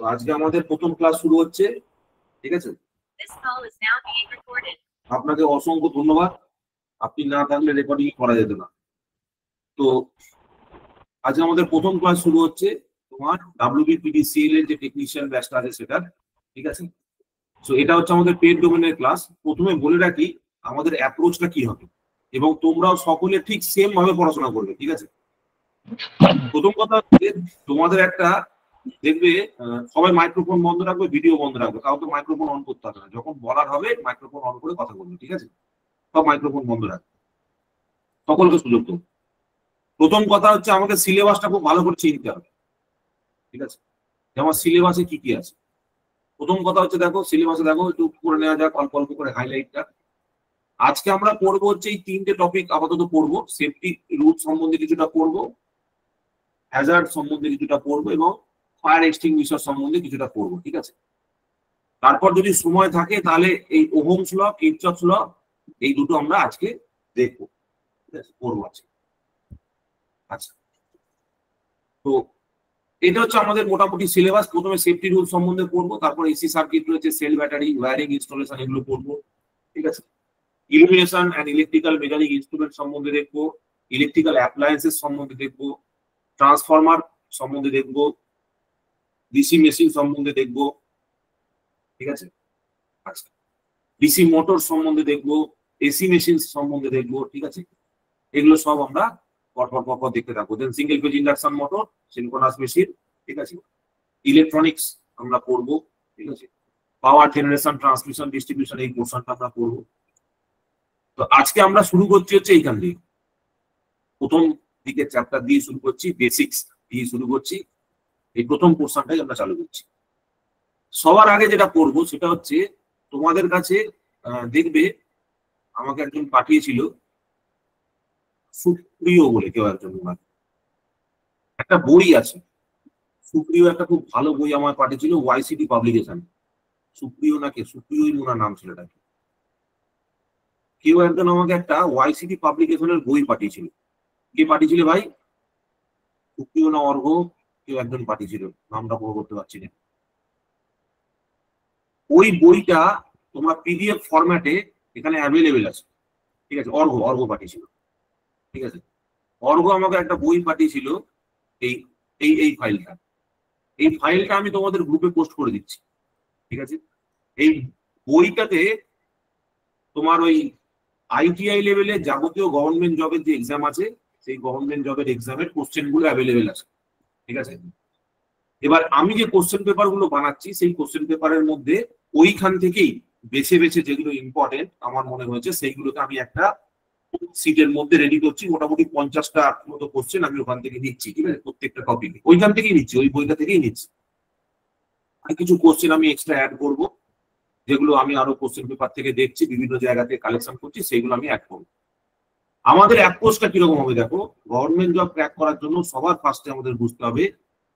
তো আজকে আমাদের প্রথম ক্লাস শুরু হচ্ছে, ঠিক আছে? আপনাকে অসংখ্য ধন্যবাদ, আপনি না থাকলে রেকর্ডিং করা যেত না। তো আজকে আমাদের প্রথম ক্লাস শুরু হচ্ছে তোমার WBPDCL এর যে টেকনিশিয়ান ব্যাচটা আছে সেটা, ঠিক আছে? সো এটা হচ্ছে আমাদের পেড ডোমেনের ক্লাস। প্রথমে বলে রাখি আমাদের অ্যাপ্রোচটা কি হবে, এবং তোমরাও সকলে ঠিক সেম ভাবে পড়াশোনা করবে, ঠিক আছে? প্রথম কথা হচ্ছে তোমাদের একটা দেখবে সবাই মাইক্রোফোন বন্ধ রাখবে, ভিডিও বন্ধ রাখবে, কাউকে মাইক্রোফোন অন করতে হবে না। যখন বলার হবে মাইক্রোফোন অন করে কথা বলবে, ঠিক আছে? সব মাইক্রোফোন বন্ধ রাখবে, সকলকে সুযোগ দেবো। প্রথম কথা হচ্ছে আমাকে সিলেবাসটা খুব ভালো করে চিনতে হবে, ঠিক আছে? যেমন সিলেবাসে কি কি আছে। প্রথম কথা হচ্ছে দেখো সিলেবাসে দেখো একটু করে নেওয়া যাক অল্প অল্প করে হাইলাইটটা। আজকে আমরা পড়বো হচ্ছে এই তিনটে টপিক আপাতত পড়বো। সেফটি রুল সম্বন্ধে কিছুটা পড়বো, হ্যাজার্ড সম্বন্ধে কিছুটা পড়বো, এবং ফায়ার এক্সটিংগুইশার সম্বন্ধে কিছুটা পড়বো, ঠিক আছে? তারপর যদি সময় থাকে তাহলে এই ওহমস ল, কিরচফস ল, এই দুটো আমরা আজকে দেখবো, ঠিক আছে? পড়বো আজকে। আচ্ছা, তো এটা হচ্ছে আমাদের মোটামুটি সিলেবাস। প্রথমে সেফটি রুল সম্বন্ধে পড়বো, তারপর এসি সার্কিট রয়েছে, সেল ব্যাটারি, ওয়্যারিং, ইনস্টলেশন, এগুলো পড়বো, ঠিক আছে? Illumination and electrical measuring instrument সম্বন্ধে দেখবো, ইলেকট্রিক্যাল অ্যাপ্লায়েন্সেস সম্বন্ধে দেখবো, ট্রান্সফরমার সম্বন্ধে দেখবো, ডিসি মেশিন সম্বন্ধে দেখবো, ঠিক আছে? আচ্ছা, ডিসি মোটর সম্বন্ধে দেখবো, এসি মেশিন সম্বন্ধে দেখবো, ঠিক আছে? এগুলো সব আমরা পরপর দেখতে থাকবো। Then single phase induction motor, synchronous machine, ঠিক আছে? ইলেকট্রনিক্স আমরা পড়বো, ঠিক আছে? পাওয়ার জেনারেশন, ট্রান্সমিশন, ডিস্ট্রিবিউশন, এই পোর্শনটা আমরা পড়বো। তো আজকে আমরা শুরু করছি হচ্ছে এইখান দিয়ে, প্রথম দিকে চ্যাপ্টার দিয়ে শুরু করছি, বেসিক্স দিয়ে শুরু করছি। এই প্রথম পোর্শনটাই আমরা চালু করছি। সবার আগে যেটা করবো সেটা হচ্ছে তোমাদের কাছে দেখবে আমাকে একজন পাঠিয়েছিল, সুপ্রিয় বলে কেউ একজন, একটা বই আছে সুপ্রিয়, একটা খুব ভালো বই আমার পাঠিয়েছিল, ওয়াইসিটি পাবলিকেশন। সুপ্রিয় নাকি সুপ্রিয়ই ওনার নাম ছিল, নাকি কেউ একজন আমাকে একটা ওয়াইসিটি পাবলিকেশনের বই পাঠিয়েছিল। কে পাঠিয়েছিল ভাই? সুপ্রিয় না অর্ঘ, কেউ একজন পাঠিয়েছিল, নামটা পুরো করতে পারছি না। ওই বইটা তোমরা পিডিএফ ফরম্যাটে এখানে অ্যাভেলেবেল আছে, ঠিক আছে? অর্ঘ পাঠিয়েছিল, ঠিক আছে? অর্ঘ আমাকে একটা বই পাঠিয়েছিল, এই এই এই ফাইলটা। এই ফাইলটা আমি তোমাদের গ্রুপে পোস্ট করে দিচ্ছি, ঠিক আছে? এই বইটাতে তোমার ওই আইটিআই লেভেলে যাবতীয় গভর্নমেন্ট জবের যে এক্সাম আছে, সেই গভর্নমেন্ট জবের এক্সামের কোশ্চেন গুলো অ্যাভেলেবেল আছে, ঠিক আছে? এবার আমি যে কোশ্চেন পেপার গুলো বানাচ্ছি সেই কোশ্চেন পেপারের মধ্যে ওইখান থেকেই বেছে বেছে যেগুলো ইম্পর্টেন্ট আমার মনে হয়েছে সেইগুলোকে আমি একটা সিটের মধ্যে রেডি করছি। মোটামুটি 50টা মতো কোশ্চেন আমি ওখান থেকে নিচ্ছি, ঠিক আছে? প্রত্যেকটা টপিকে ওইখান থেকেই নিচ্ছি, ওই বইটা থেকেই নিচ্ছি। আর কিছু কোশ্চেন আমি এক্সট্রা অ্যাড করবো, যেগুলো আমি আরো কোশ্চেন পেপার থেকে দেখছি, বিভিন্ন জায়গা থেকে কালেকশন করছি, সেইগুলো আমি অ্যাড করবো। আমাদের অ্যাপ্রোচটা কিরকম হবে দেখো, গভর্নমেন্ট জব ক্র্যাক করার জন্য সবার ফার্স্টে আমাদের বুঝতে হবে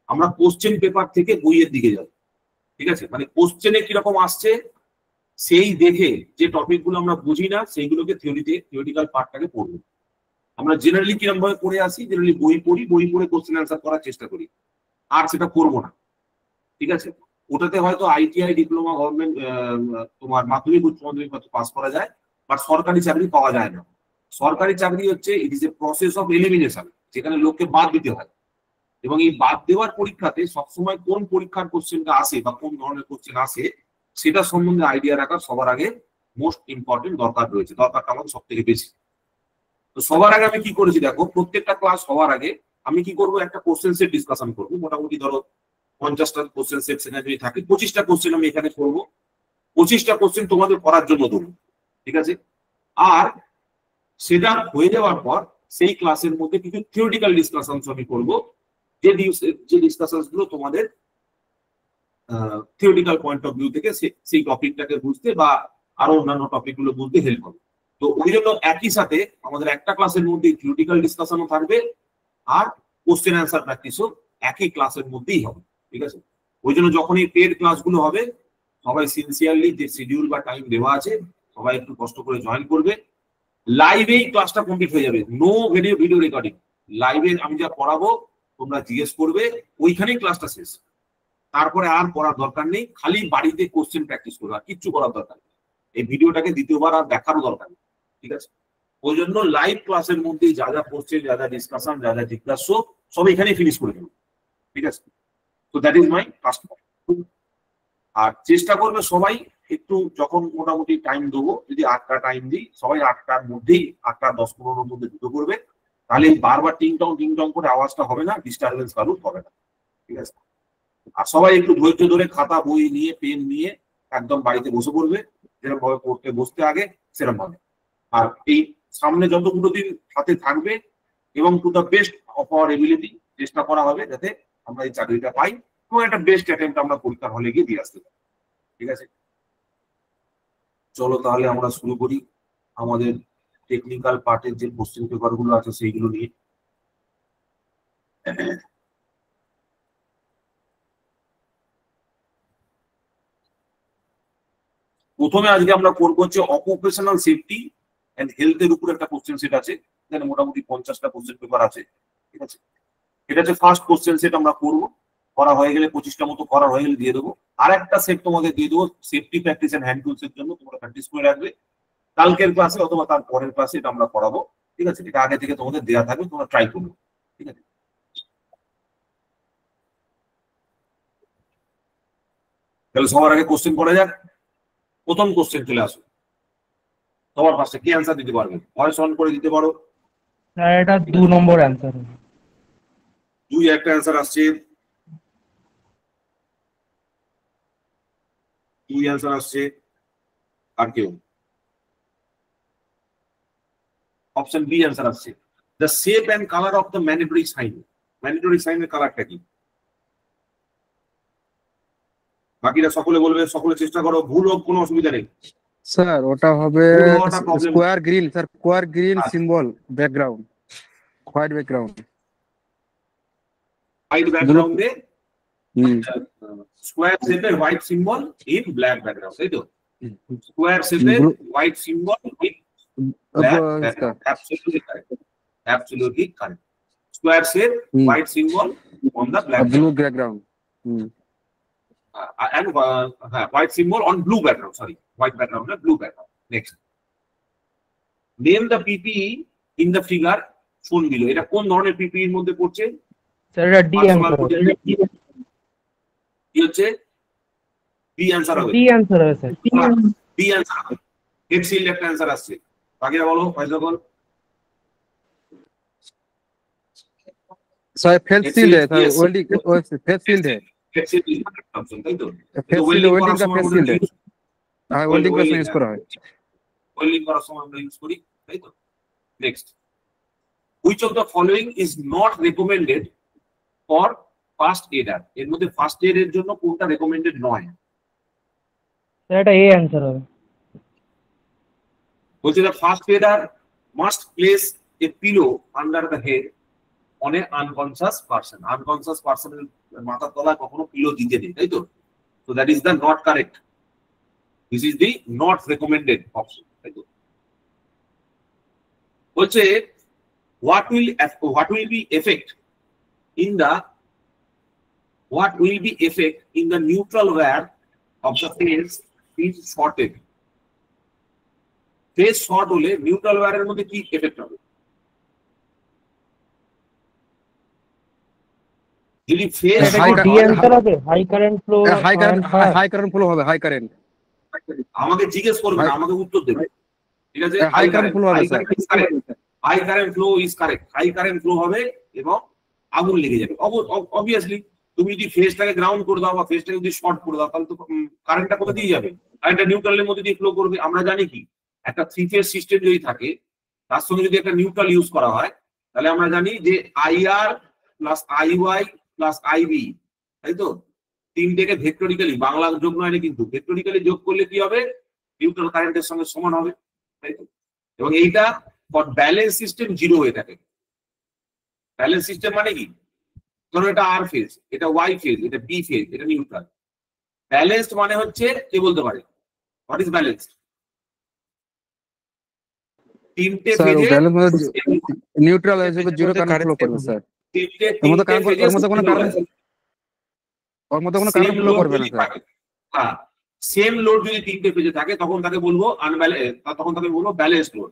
আমরা কোশ্চেন পেপার থেকে বইয়ের দিকে যাব, ঠিক আছে? মানে কোশ্চেনে কিরকম আসছে সেই দেখে যে টপিক গুলো আমরা বুঝি না সেইগুলোকে থিওরিটিক্যাল পার্টটাকে পড়বো। আমরা জেনারেলি কিরকম ভাবে পড়ে আসি, জেনারেলি বই পড়ি, বই পড়ে কোশ্চেন অ্যান্সার করার চেষ্টা করি, আর সেটা করবো না, ঠিক আছে? ওটাতে হয়তো আইটিআই, ডিপ্লোমা, গভর্নমেন্ট তোমার মাধ্যমিক, উচ্চ মাধ্যমিক পাস করা যায়, বাট সরকারি চাকরি পাওয়া যায় না। সরকারি চাকরি হচ্ছে it is a process of elimination, যেখানে লোককে বাদ দিতে হয়, এবং এই বাদ দেওয়ার পরীক্ষাতে সবসময় কোন পরীক্ষার কোশ্চেনটা আসে বা কোন ধরনের কোশ্চেন আসে সেটা সম্বন্ধে আইডিয়া রাখার সবার আগে মোস্ট ইম্পর্টেন্ট দরকার রয়েছে, দরকারটা আমাদের সব থেকে বেশি। তো সবার আগে আমি কি করেছি দেখো, প্রত্যেকটা ক্লাস হওয়ার আগে আমি কি করবো, একটা কোশ্চেন সেট ডিসকাশন করবো। মোটামুটি ধরো 50টা কোশ্চেন সেট সেখানে যদি থাকে, 25টা কোশ্চেন আমি এখানে করবো, 25টা কোশ্চেন তোমাদের করার জন্য দেবো, ঠিক আছে? আর সেটা হয়ে যাওয়ার পর সেই ক্লাসের মধ্যে কিছু থিওরিটিক্যাল ডিসকাশন আমি করবো, যে ডিসকাশন গুলো তোমাদের থিওরিটিক্যাল পয়েন্ট অফ ভিউ থেকে সেই টপিকটাকে বুঝতে বা আরো অন্যান্য টপিক গুলো বুঝতে হেল্প হবে। তো ওই জন্য একই সাথে আমাদের একটা ক্লাসের মধ্যে থিওরিটিক্যাল ডিসকাশনও থাকবে, আর কোশ্চেন অ্যান্সার প্র্যাকটিসও একই ক্লাসের মধ্যেই হবে, ঠিক আছে? ওই জন্য যখন এই পেড ক্লাসগুলো হবে সবাই সিনসিয়ারলি, যে শিডিউল বা টাইম দেওয়া আছে, সবাই একটু কষ্ট করে জয়েন করবে। লাইভেই ক্লাসটা কমপ্লিট হয়ে যাবে, নো ভিডিও রেকর্ডিং। লাইভে আমি যা পড়াবো তোমরা জিজ্ঞেস করবে, ওইখানেই ক্লাসটা শেষ। তারপরে আর পড়ার দরকার নেই, খালি বাড়িতে কোশ্চেন প্র্যাকটিস করবে, আর কিচ্ছু করার দরকার নেই। এই ভিডিওটাকে দ্বিতীয়বার আর দেখারও দরকার নেই, ঠিক আছে? ওই জন্য লাইভ ক্লাসের মধ্যে যা যা কোশ্চেন, যা যা ডিসকাশন, যা যা জিজ্ঞাসা সব এখানেই ফিনিশ করে দেবো, ঠিক আছে? তো that is my first point. আর চেষ্টা করবে সবাই একটু, যখন মোটামুটি টাইম দেবো, যদি 8টা টাইম দিই, সবাই 8টার মধ্যেই 8টা 10-15-র মধ্যে দুটো করবে, তাহলে বারবার টিং টং করে আওয়াজটা হবে না, ডিস্টারবেন্স কারোর হবে না, ঠিক আছে? আর সবাই একটু ধৈর্য ধরে খাতা বই নিয়ে পেন নিয়ে একদম বাড়িতে বসে পড়বে, যেরকম ভাবে পড়তে বসতে আগে সেরকম ভাবে। আর এই সামনে যতগুলো দিন হাতে থাকবে, এবং to the best of our ability চেষ্টা করা হবে যাতে আমরা এই চাকরিটা পাই, এবং একটা বেস্ট অ্যাটেম্পট আমরা পরীক্ষার হলে গিয়ে দিয়ে আসতে পারি, ঠিক আছে? চলো তাহলে আমরা শুরু করি আমাদের টেকনিক্যাল পার্টের যে কোশ্চেন পেপার গুলো আছে সেইগুলো নিয়ে। প্রথমে আজকে আমরা করবো হচ্ছে অকুপেশনাল সেফটি এন্ড হেলথের উপর একটা কোশ্চেন সেট আছে, এখানে মোটামুটি 50টা কোশ্চেন পেপার আছে, ঠিক আছে? এটা হচ্ছে ফার্স্ট কোশ্চেন সেট আমরা করবো, করা হয়ে গেলে 25টা মতো করা হয়ে গেলে দিয়ে দেবো। আর একটা সেট তোমাদের দিয়ে দেবো safety practice and hand tools এর জন্য, তোমরা প্র্যাকটিস করে রাখবে, কালকের ক্লাসে অথবা তার পরের ক্লাসে এটা আমরা করাবো, ঠিক আছে? এটা আগে থেকে তোমাদের দেওয়া থাকবে, তোমরা ট্রাই করবে, ঠিক আছে? তাহলে সবার আগে কোশ্চেন করা যাক। প্রথম কোশ্চেন চলে আসো, সবার ফার্স্টে কি অ্যান্সার দিতে পারবে? ভয়েস অন করে দিতে পারো। স্যার এটা 2 নম্বর অ্যান্সার। 2 একটা অ্যান্সার আসছে, 2 অ্যান্সার আসছে। আর কেউ? অপশন বি অ্যান্সার আসছে। The shape and colour of the mandatory sign. Mandatory সাইনের কালারটা কি? বাকিরা সকলে বলবে, সকলে চেষ্টা করো, ভুল হোক কোনো অসুবিধা নেই। স্যার ওটা হবে ভুল হওয়াটা problem. Square green, sir square green symbol background, white background, white ব্যাকগ্রাউন্ডে হুম স্কোয়ার শেপের white symbol in black background, তাই তো? স্কোয়ার শেপের white symbol in black background, absolutely correct, absolutely correct. Square shape white symbol on the black blue background, and white symbol on blue background, sorry, white background and blue background. Next, name the PPE in the figure shown below. এটা কোন ধরনের PPE এর মধ্যে পড়ছে? Sir এটা D answer. কি হচ্ছে? D answer হবে। ডি অ্যান্সার হবে স্যার। ডি অ্যান্সার হবে। হেড শিল্ড একটা অ্যান্সার আসছে। বাকিরা বলো, পয়সা বল। স্যার ফেস শিল্ড है सर, वेल्डिंग फेस शिल्ड है, হেড শিল্ড ইজ অপশন, তাই তো? फेस शिल्ड वेल्डिंग का फेस शिल्ड है, हां वेल्डिंग का यूज করা হয়, ওয়েল্ডিং করার সময় আমরা ইউজ করি, তাই তো? Next, which of the following is not recommended for first aider? এর মধ্যে ফার্স্ট এড এর জন্য কোনটা রেকমেন্ডেড নয়? স্যার এটা এ অ্যান্সার হবে। বলছে the first aider must place a pillow under the head on a unconscious person. Unconscious person এর মাথার তলায় কখনো পিলো দিতে নেই, তাই তো? So that is the not correct. This is the not recommended option, তাই তো? বলছে what will be effect in the neutral wear of the face is shorted. Phase short হলে নিউট্রাল ওয়্যারের মধ্যে কি এফেক্ট হবে? যদি ফেস ডি অ্যান্সার হবে। High current flow, high current flow হবে, হাই কারেন্ট। আমাকে জিজ্ঞেস করবে না, আমাকে উত্তর দেবে, ঠিক আছে? হাই কারেন্ট ফ্লো হবে sir, high current flow is correct. High current flow হবে এবং আগুন লেগে যাবে। অবভিয়াসলি তুমি যদি ফেসটাকে গ্রাউন্ড করে দাও বা ফেসটাকে যদি শর্ট করে দাও, তাহলে তো কারেন্টটা কোথা দিয়ে যাবে? কারেন্টটা নিউট্রালের মধ্যে দিয়ে ফ্লো করবে। আমরা জানি কি, একটা 3 ফেজ সিস্টেম যদি থাকে, তার সঙ্গে যদি একটা নিউট্রাল ইউজ করা হয়, তাহলে আমরা জানি যে IR plus IY plus IB, তাই তো? তিনটেকে ভেক্টরিক্যালি, বাংলা যোগ নয় কিন্তু ভেক্টরিক্যালি যোগ করলে কি হবে? নিউট্রাল কারেন্টের সঙ্গে সমান হবে, তাই তো? এবং এইটা ফর ব্যালেন্স সিস্টেম 0 হয়ে থাকে। ব্যালেন্স সিস্টেম মানে কি? ধরো এটা R ফেজ, এটা Y ফেজ, এটা B ফেজ, এটা নিউট্রাল। ব্যালেন্সড মানে হচ্ছে, কে বলতে পারে হোয়াট ইজ ব্যালেন্সড? তিনটে ফেজে নিউট্রাল হিসেবে 0 কারেন্ট ফ্লো করবে স্যার। এর মধ্যে কোনো কারেন্ট ওর মধ্যে কোনো কারেন্ট ফ্লো করবে না স্যার। হ্যাঁ, সেম লোড যদি তিনটে পেজে থাকে তখন তাকে বলবো তখন তাকে বলবো ব্যালেন্স লোড।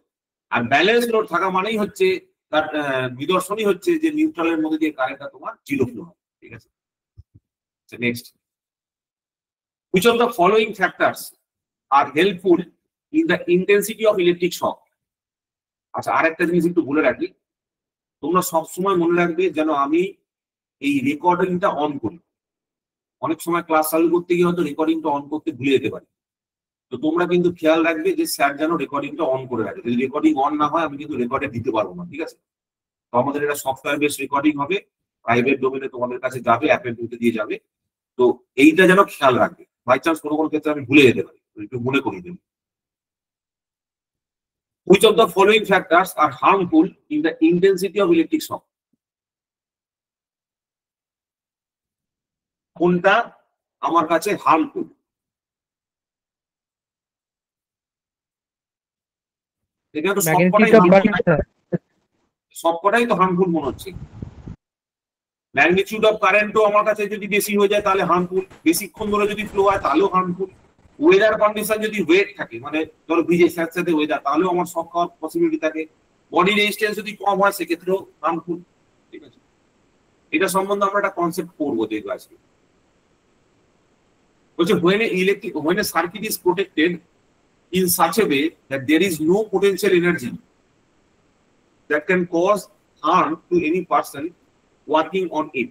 আর ব্যালেন্স লোড থাকা মানেই হচ্ছে তার নিদর্শনই হচ্ছে যে নিউট্রালের মধ্যে দিয়ে কারেন্টটা তোমার জিরো ফ্লো হবে। ঠিক আছে, next, which of the following factors are helpful in the intensity of electric shock? আচ্ছা, আরেকটা জিনিস একটু বলে রাখি, তোমরা সবসময় মনে রাখবে যেন আমি এই রেকর্ডিংটা অন করি। অনেক সময় ক্লাস চালু করতে গিয়ে হয়তো রেকর্ডিংটা অন করতে ভুলে যেতে পারি, তো তোমরা কিন্তু খেয়াল রাখবে যে স্যার যেন রেকর্ডিংটা অন করে রাখে। যদি রেকর্ডিং অন না হয় আমি কিন্তু রেকর্ডে দিতে পারবো না। ঠিক আছে, তো আমাদের এটা সফটওয়্যার বেস রেকর্ডিং হবে, প্রাইভেট ডোমেনে তোমাদের কাছে যাবে, অ্যাপের মধ্যে দিয়ে যাবে, তো এইটা যেন খেয়াল রাখবে। বাই চান্স কোনো কোনো ক্ষেত্রে আমি ভুলে যেতে পারি, একটু মনে করিয়ে দেবো। Which of the following factors are harmful in the intensity of electric shock? কোনটা আমার কাছে হার্মফুল? এখানে তো সবকটাই তো হার্মফুল মনে হচ্ছে। ম্যাগনিটিউড অফ কারেন্টও আমার কাছে যদি বেশি হয়ে যায় তাহলে হার্মফুল, বেশিক্ষণ ধরে যদি ফ্লো হয় তাহলেও হার্মফুল, ওয়েদার কন্ডিশন যদি ওয়েট থাকে, মানে ধরো ভিজে স্যাঁতস্যাঁতে ওয়েদার, তাহলেও আমার শক খাওয়ার পসিবিলিটি থাকে। বডি রেজিস্ট্যান্স যদি কম হয় সেক্ষেত্রেও হার্মফুল। ঠিক আছে, এটা সম্বন্ধে আমরা একটা কনসেপ্ট পড়বো, দেখবো আজকে। বলছে when a circuit is protected in such a way that there is no potential energy that can cause harm to any person working on it,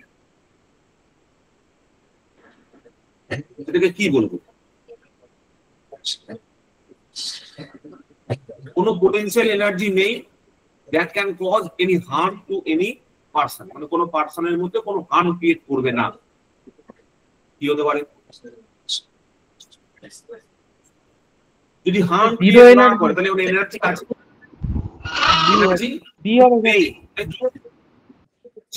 এটাকে কি বলবো? কোনো পোটেনশিয়াল এনার্জি নেই that can cause any harm to any person, মানে কোনো পার্সনের মধ্যে কোনো হার্ম ক্রিয়েট করবে না। কি হতে পারে? যদি হার্ম ক্রিয়েট না করে তাহলে ওর এনার্জি আছে, এনার্জি নেই,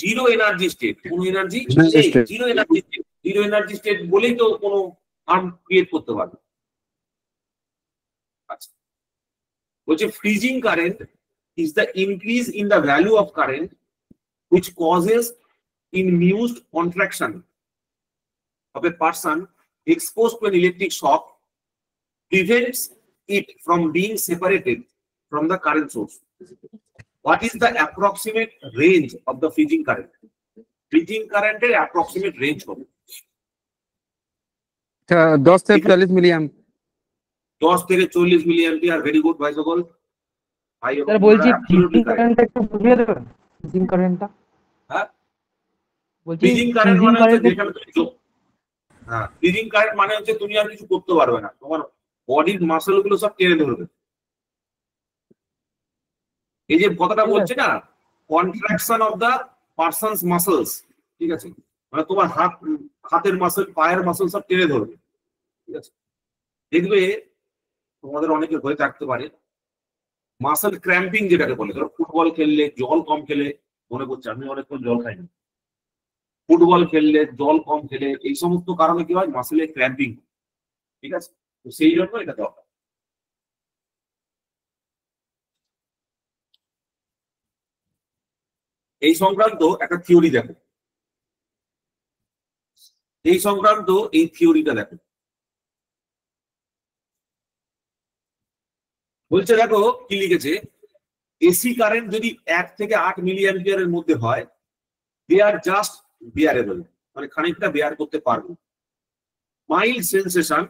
জিরো এনার্জি স্টেট, কোনো এনার্জি নেই, zero energy state. Zero energy state বলেই তো কোনো হার্ম ক্রিয়েট করতে পারবে। আচ্ছা, বলছে freezing current is the increase in the value of current which causes induced contraction of a person exposed to an electric shock, prevents it from being separated from the current source. What is the approximate range of the freezing current? Freezing current এর approximate range হবে 10 থেকে 40 মিলিঅ্যাম্প। 10 থেকে 40 milliampere. Very good ভাই সকল। Sir বলছি freezing কারেন্টটা একটু বুঝিয়ে দেবেন। ফ্রিজিং কারেন্টটা, হ্যাঁ, বলছি ফ্রিজিং কারেন্ট মানে হচ্ছে যেখানে হ্যাঁ, ফ্রিজিং কারেন্ট মানে হচ্ছে তুমি আর কিছু করতে পারবে না, তোমার বডির মাসল গুলো সব টেনে ধরবে। এই যে কথাটা বলছে না, contraction of the person's muscles, ঠিক আছে, মানে তোমার হাতের মাসল, পায়ের মাসল সব টেনে ধরবে। ঠিক আছে, দেখবে তোমাদের অনেকে হয়ে থাকতে পারে মাসল ক্র্যাম্পিং, যেটাকে বলে। ধরো ফুটবল খেললে, জল কম খেলে, মনে করছে আমি অনেকক্ষণ জল খাই না, ফুটবল খেললে, জল কম খেলে, এই সমস্ত কারণে কি হয়, মাসলে ক্র্যাম্পিং। ঠিক আছে, তো সেই জন্য এটা দরকার। এই সংক্রান্ত একটা থিওরি দেখো, এই সংক্রান্ত এই থিওরিটা দেখো। বলছে দেখো কি লিখেছে, এসি কারেন্ট যদি 1 থেকে 8 মিলিঅ্যাম্পিয়ারের মধ্যে হয়, দে আর জাস্ট বিয়ারেবল, মানে খানিকটা বেয়ার করতে পারবো। Mild sensation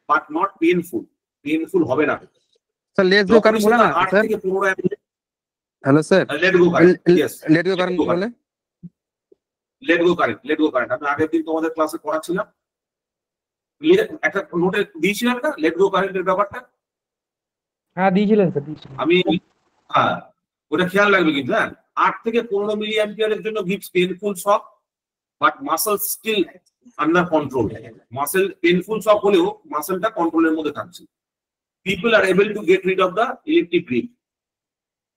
but not painful, painful হবে না। স্যার লেটস গো কারেন্ট বলে না 8 স্যার? থেকে 15 hello sir, let go current. Yes, let go current বলে, let go current, let go current. আমি আগের দিন তোমাদের ক্লাসে পড়াচ্ছিলাম, একটা নোটে দিয়েছিলাম না লেট গো কারেন্টের ব্যাপারটা? হ্যাঁ দিয়েছিলেন স্যার, দিয়েছিলেন। আমি হ্যাঁ, ওটা খেয়াল রাখবে কিন্তু। হ্যাঁ, 8 থেকে 15 মিলিঅ্যাম্পিয়ারের জন্য gives painful shock but muscle still under control. Muscle painful shock হলেও মাসলটা কন্ট্রোলের মধ্যে থাকছে। People are able to get rid of the electric grip.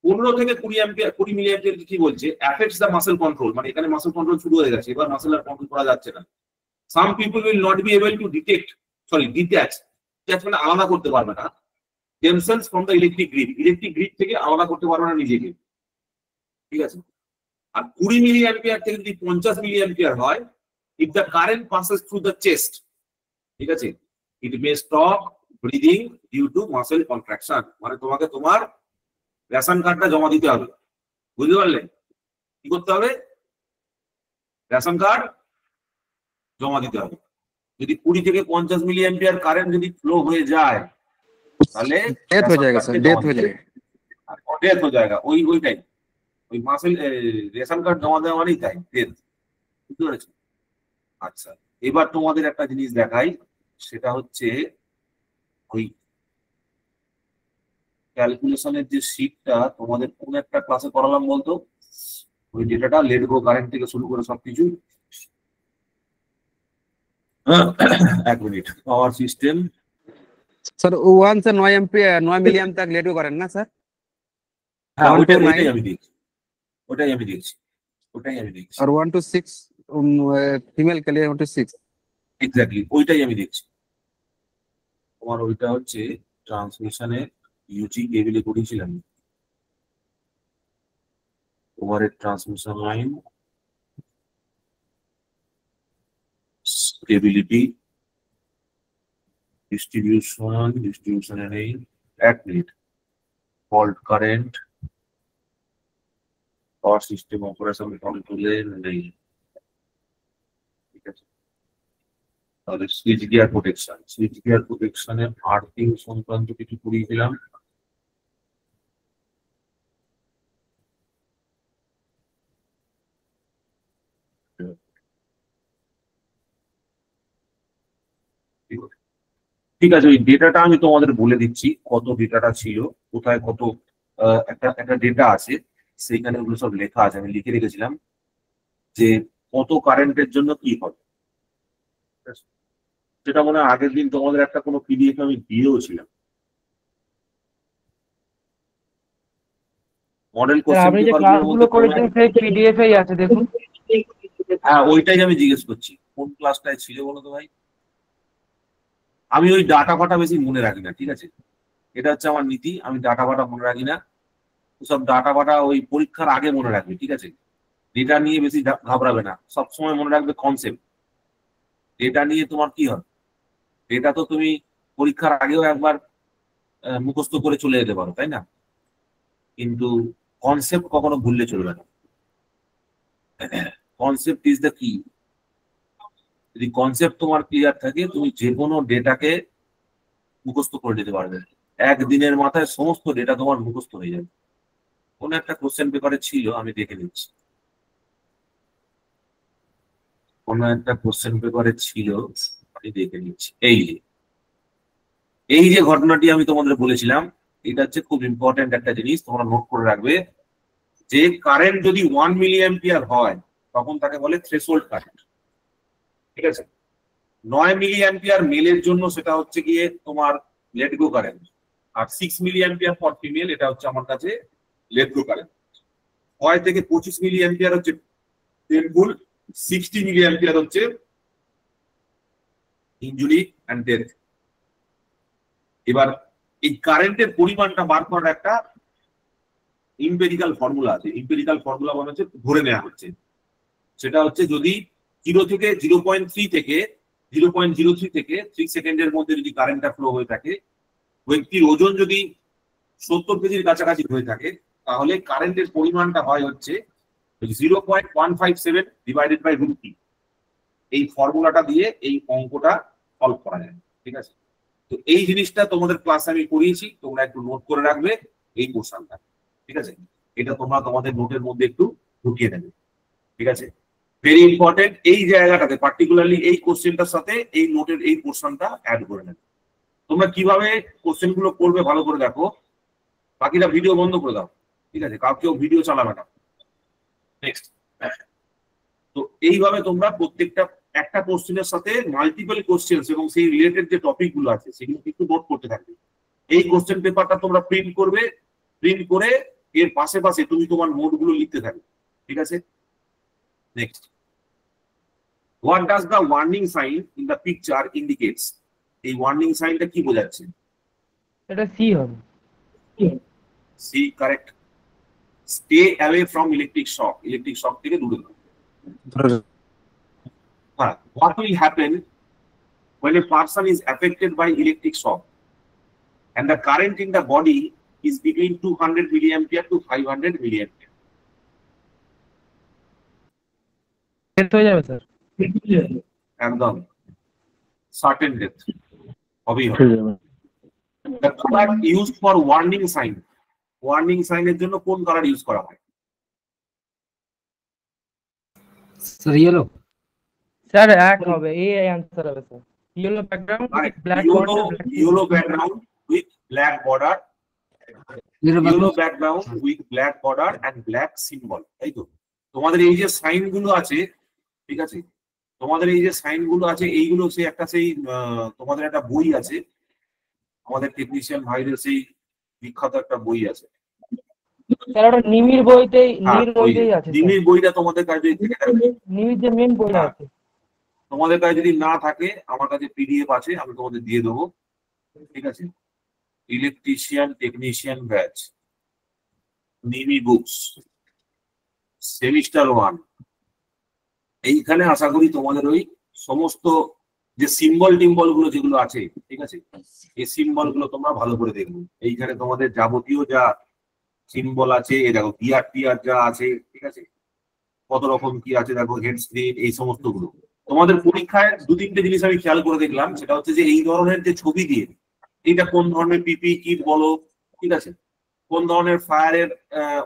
15 থেকে 20 মিলিঅ্যাম্পিয়ার কি বলছে, অ্যাফেক্টস দ্য মাসল কন্ট্রোল, মানে এখানে মাসল কন্ট্রোল শুরু হয়ে গেছে, এবার মাসল আর কন্ট্রোল করা যাচ্ছে না। Some people will not be able to detach, মানে আলাদা করতে পারবে না themselves from the electric grid, electric grid থেকে আলাদা করতে পারবে না নিজেকে। ঠিক আছে, আর 20 মিলিঅ্যাম্পিয়ার থেকে যদি 50 মিলিঅ্যাম্পিয়ার হয়, if the current passes through the chest, ঠিক আছে, it may stop breathing due to muscle contraction. মানে তোমাকে তোমার রেশন কার্ডটা জমা দিতে হবে, বুঝতে পারলে? কি করতে হবে? রেশন কার্ড জমা দিতে হবে। যদি 20 থেকে 50 মিলি অ্যাম্পিয়ার কারেন্ট যদি ফ্লো হয়ে যায় তাহলে डेथ हो जाएगा सर, डेथ हो जाएगा। ডেথ হয়ে যায়গা। ওইটাই ওই মাসেল রেশন কার্ড জমা দেওয়া মানেই তাই ডেথ, বুঝতে পেরেছো? আচ্ছা, এবার তোমাদের একটা জিনিস দেখাই, সেটা হচ্ছে ওই ক্যালকুলেশনের যে শীটটা তোমাদের কোন একটা ক্লাসে করালাম বলতো, ওই ডেটাটা লেট গো কারেন্ট থেকে শুরু করে সবকিছু। এক মিনিট, পাওয়ার সিস্টেম सर 1 से 9 एम्पियर 9 मिली एम्प तक लेट को करें ना सर? হ্যাঁ 1 to ওইটাই 9 আমি দেখছি, ওটাই আমি দেখছি। और 1 to 6 फीमेल के लिए 1 to 6 এক্স্যাক্টলি ওইটাই আমি দেখছি। তোমার ওইটা হচ্ছে ট্রান্সমিশনে ইউজি কেবিলে করেছিলাম, ওভারেড ট্রান্সমিশন লাইন স্টেবিলিটি ডিস্ট্রিবিউশনে নেই। এক minute, fault current power system operation কন্ট্রোলে নেই, ঠিক আছে। তাহলে সুইচ গিয়ার প্রোটেকশনে আর্থিং সংক্রান্ত কিছু পড়িয়েছিলাম। ঠিক আছে, ওই ডেটাটা আমি তোমাদের বলে দিচ্ছি, কত ডেটাটা ছিল, কোথায় কত একটা ডেটা আছে, সেইখানে ওগুলো সব লেখা আছে, আমি লিখে রেখেছিলাম যে কত কারেন্টের জন্য কি হবে। সেটা মনে হয় আগের দিন তোমাদের একটা কোনো পিডিএফ আমি দিয়েও ছিলাম। মডেল কোশ্চেন আপনি যে পেপার ক্লাসগুলো করেছেন সেই পিডিএফ এই আছে দেখুন। হ্যাঁ ওইটাই আমি জিজ্ঞেস করছি, কোন ক্লাসটায় ছিল বলো তো ভাই। আমি ওই ডাটা ফাটা বেশি মনে রাখি না, ঠিক আছে, এটা হচ্ছে আমার নীতি, আমি ডাটা ফাটা মনে রাখি না। সব ডাটা ফাটা ওই পরীক্ষার আগে মনে রাখবে, ঠিক আছে। ডেটা নিয়ে বেশি ঘাবড়াবে না, সবসময় মনে রাখবে কনসেপ্ট। ডেটা নিয়ে তোমার কি হবে, ডেটা তো তুমি পরীক্ষার আগেও একবার মুখস্থ করে চলে যেতে পারো, তাই না? কিন্তু কনসেপ্ট কখনো ভুললে চলবে না। কনসেপ্ট ইজ দ্য কি। যদি কনসেপ্ট তোমার ক্লিয়ার থাকে, তুমি যে কোনো ডেটাকে মুখস্থ করে দিতে পারবে, একদিনের মাথায় সমস্ত ডেটা তোমার মুখস্থ হয়ে যাবে। কোন একটা কোশ্চেন পেপারে ছিল, আমি দেখে নিচ্ছি, কোন একটা কোশ্চেন পেপারে ছিল, আমি দেখে নিচ্ছি। এই যে ঘটনাটি আমি তোমাদের বলেছিলাম, এটা হচ্ছে খুব ইম্পর্টেন্ট একটা জিনিস, তোমরা নোট করে রাখবে, যে কারেন্ট যদি 1 মিলি অ্যাম্পিয়ার হয় তখন তাকে বলে থ্রেশহোল্ড কারেন্ট, ঠিক আছে। 9 মিলি অ্যাম্পিয়ার মেলের জন্য সেটা হচ্ছে গিয়ে তোমার লেট গো কারেন্ট, আর 6 মিলি অ্যাম্পিয়ার ফর ফিমেল এটা হচ্ছে আমার কাছে লেট গো কারেন্ট। 6 থেকে 25 মিলি অ্যাম্পিয়ার হচ্ছে পেইনফুল, 60 মিলি অ্যাম্পিয়ার হচ্ছে ইনজুরি অ্যান্ড ডেথ। এবার এই কারেন্টের পরিমাণটা বার করার একটা ইম্পেরিক্যাল ফর্মুলা আছে। ইম্পেরিক্যাল ফর্মুলা মানে হচ্ছে ধরে নেওয়া হচ্ছে, সেটা হচ্ছে যদি 0 থেকে 0.3 থেকে 0.03 থেকে 3 সেকেন্ডের মধ্যে যদি কারেন্টটা ফ্লো হয়ে থাকে, ব্যক্তির ওজন যদি 70 কেজির কাছাকাছি হয়ে থাকে, তাহলে কারেন্টের পরিমাণটা হয় হচ্ছে 0.157 ডিভাইডেড বাই √3। এই ফর্মুলাটা দিয়ে এই অঙ্কটা সলভ করা যায়, ঠিক আছে। তো এই জিনিসটা তোমাদের ক্লাসে আমি করিয়েছি, তোমরা একটু নোট করে রাখবে এই পোর্শনটা, ঠিক আছে। এটা তোমরা তোমাদের নোটের মধ্যে একটু ঢুকিয়ে নেবে, ঠিক আছে। ভেরি ইম্পর্টেন্ট, এই জায়গাটাতে পার্টিকুলারলি এই কোশ্চেনটার সাথে এই নোটের এই পোর্শনটা অ্যাড করে নেবে। তোমরা কিভাবে কোশ্চেন গুলো করবে ভালো করে দেখো, বাকিটা ভিডিও বন্ধ করে দাও, ঠিক আছে, কাউকেও ভিডিও চালাবে না। নেক্সট, তো এইভাবে তোমরা প্রত্যেকটা একটা কোশ্চেনের সাথে মাল্টিপল কোশ্চেন এবং সেই রিলেটেড যে টপিক গুলো আছে সেগুলো কিন্তু নোট করতে থাকবে। এই কোশ্চেন পেপারটা তোমরা প্রিন্ট করবে, প্রিন্ট করে এর পাশে পাশে তুমি তোমার নোটগুলো লিখতে থাকবে, ঠিক আছে। Next, what does the warning sign in the picture indicates. এই ওয়ার্নিং সাইনটা কি বোঝাচ্ছে? এটা সি হবে। C correct. Stay away from electric shock, electric shock থেকে দূরে থাকো। what will happen when a person is affected by electric shock and the current in the body is between 200 milliampere to 500 milliampere? Death হয়ে যাবে sir. একদম certain death হবেই হবে। The color used for warning sign, warning sign এর জন্য কোন colour use করা হয়? Sir yellow. স্যার এক হবে, এই অ্যানসার হবে sir. Yellow background with black border, yellow background with black border, yellow background with black border and black symbol, তাই তো? তোমাদের এই যে সাইন গুলো আছে, ঠিক আছে, তোমাদের এই যে সাইন গুলো আছে এইগুলো সেই একটা সেই তোমাদের একটা বই আছে, আমাদের টেকনিশিয়ান ভাইদের সেই বিখ্যাত একটা বই আছে স্যার। ওটা নিমির বইতেই, নিমির বইতেই আছে। নিমির বইটা তোমাদের কাছে থেকে থাকবে, নিমির যে মেন বইটা আছে তোমাদের কাছে যদি না থাকে আমার কাছে পিডিএফ আছে, আমি তোমাদের দিয়ে দেবো, ঠিক আছে? Electrician technician batch, NIMI books, semester 1। এইখানে আশা করি তোমাদের ওই সমস্ত যে সিম্বল টিম্বল গুলো যেগুলো আছে, ঠিক আছে, এই সিম্বল গুলো তোমরা ভালো করে দেখবে। এইখানে তোমাদের যাবতীয় যা সিম্বল আছে, এই দেখো গিয়ার টিয়ার যা আছে, ঠিক আছে, কত রকম কি আছে দেখো, হেড স্ক্রিন, এই সমস্ত গুলো তোমাদের পরীক্ষায় 2-3টে জিনিস আমি খেয়াল করে দেখলাম। সেটা হচ্ছে যে এই ধরনের যে ছবি দিয়ে এটা কোন ধরনের পিপি কিট বলো, ঠিক আছে, কোন ধরনের ফায়ারের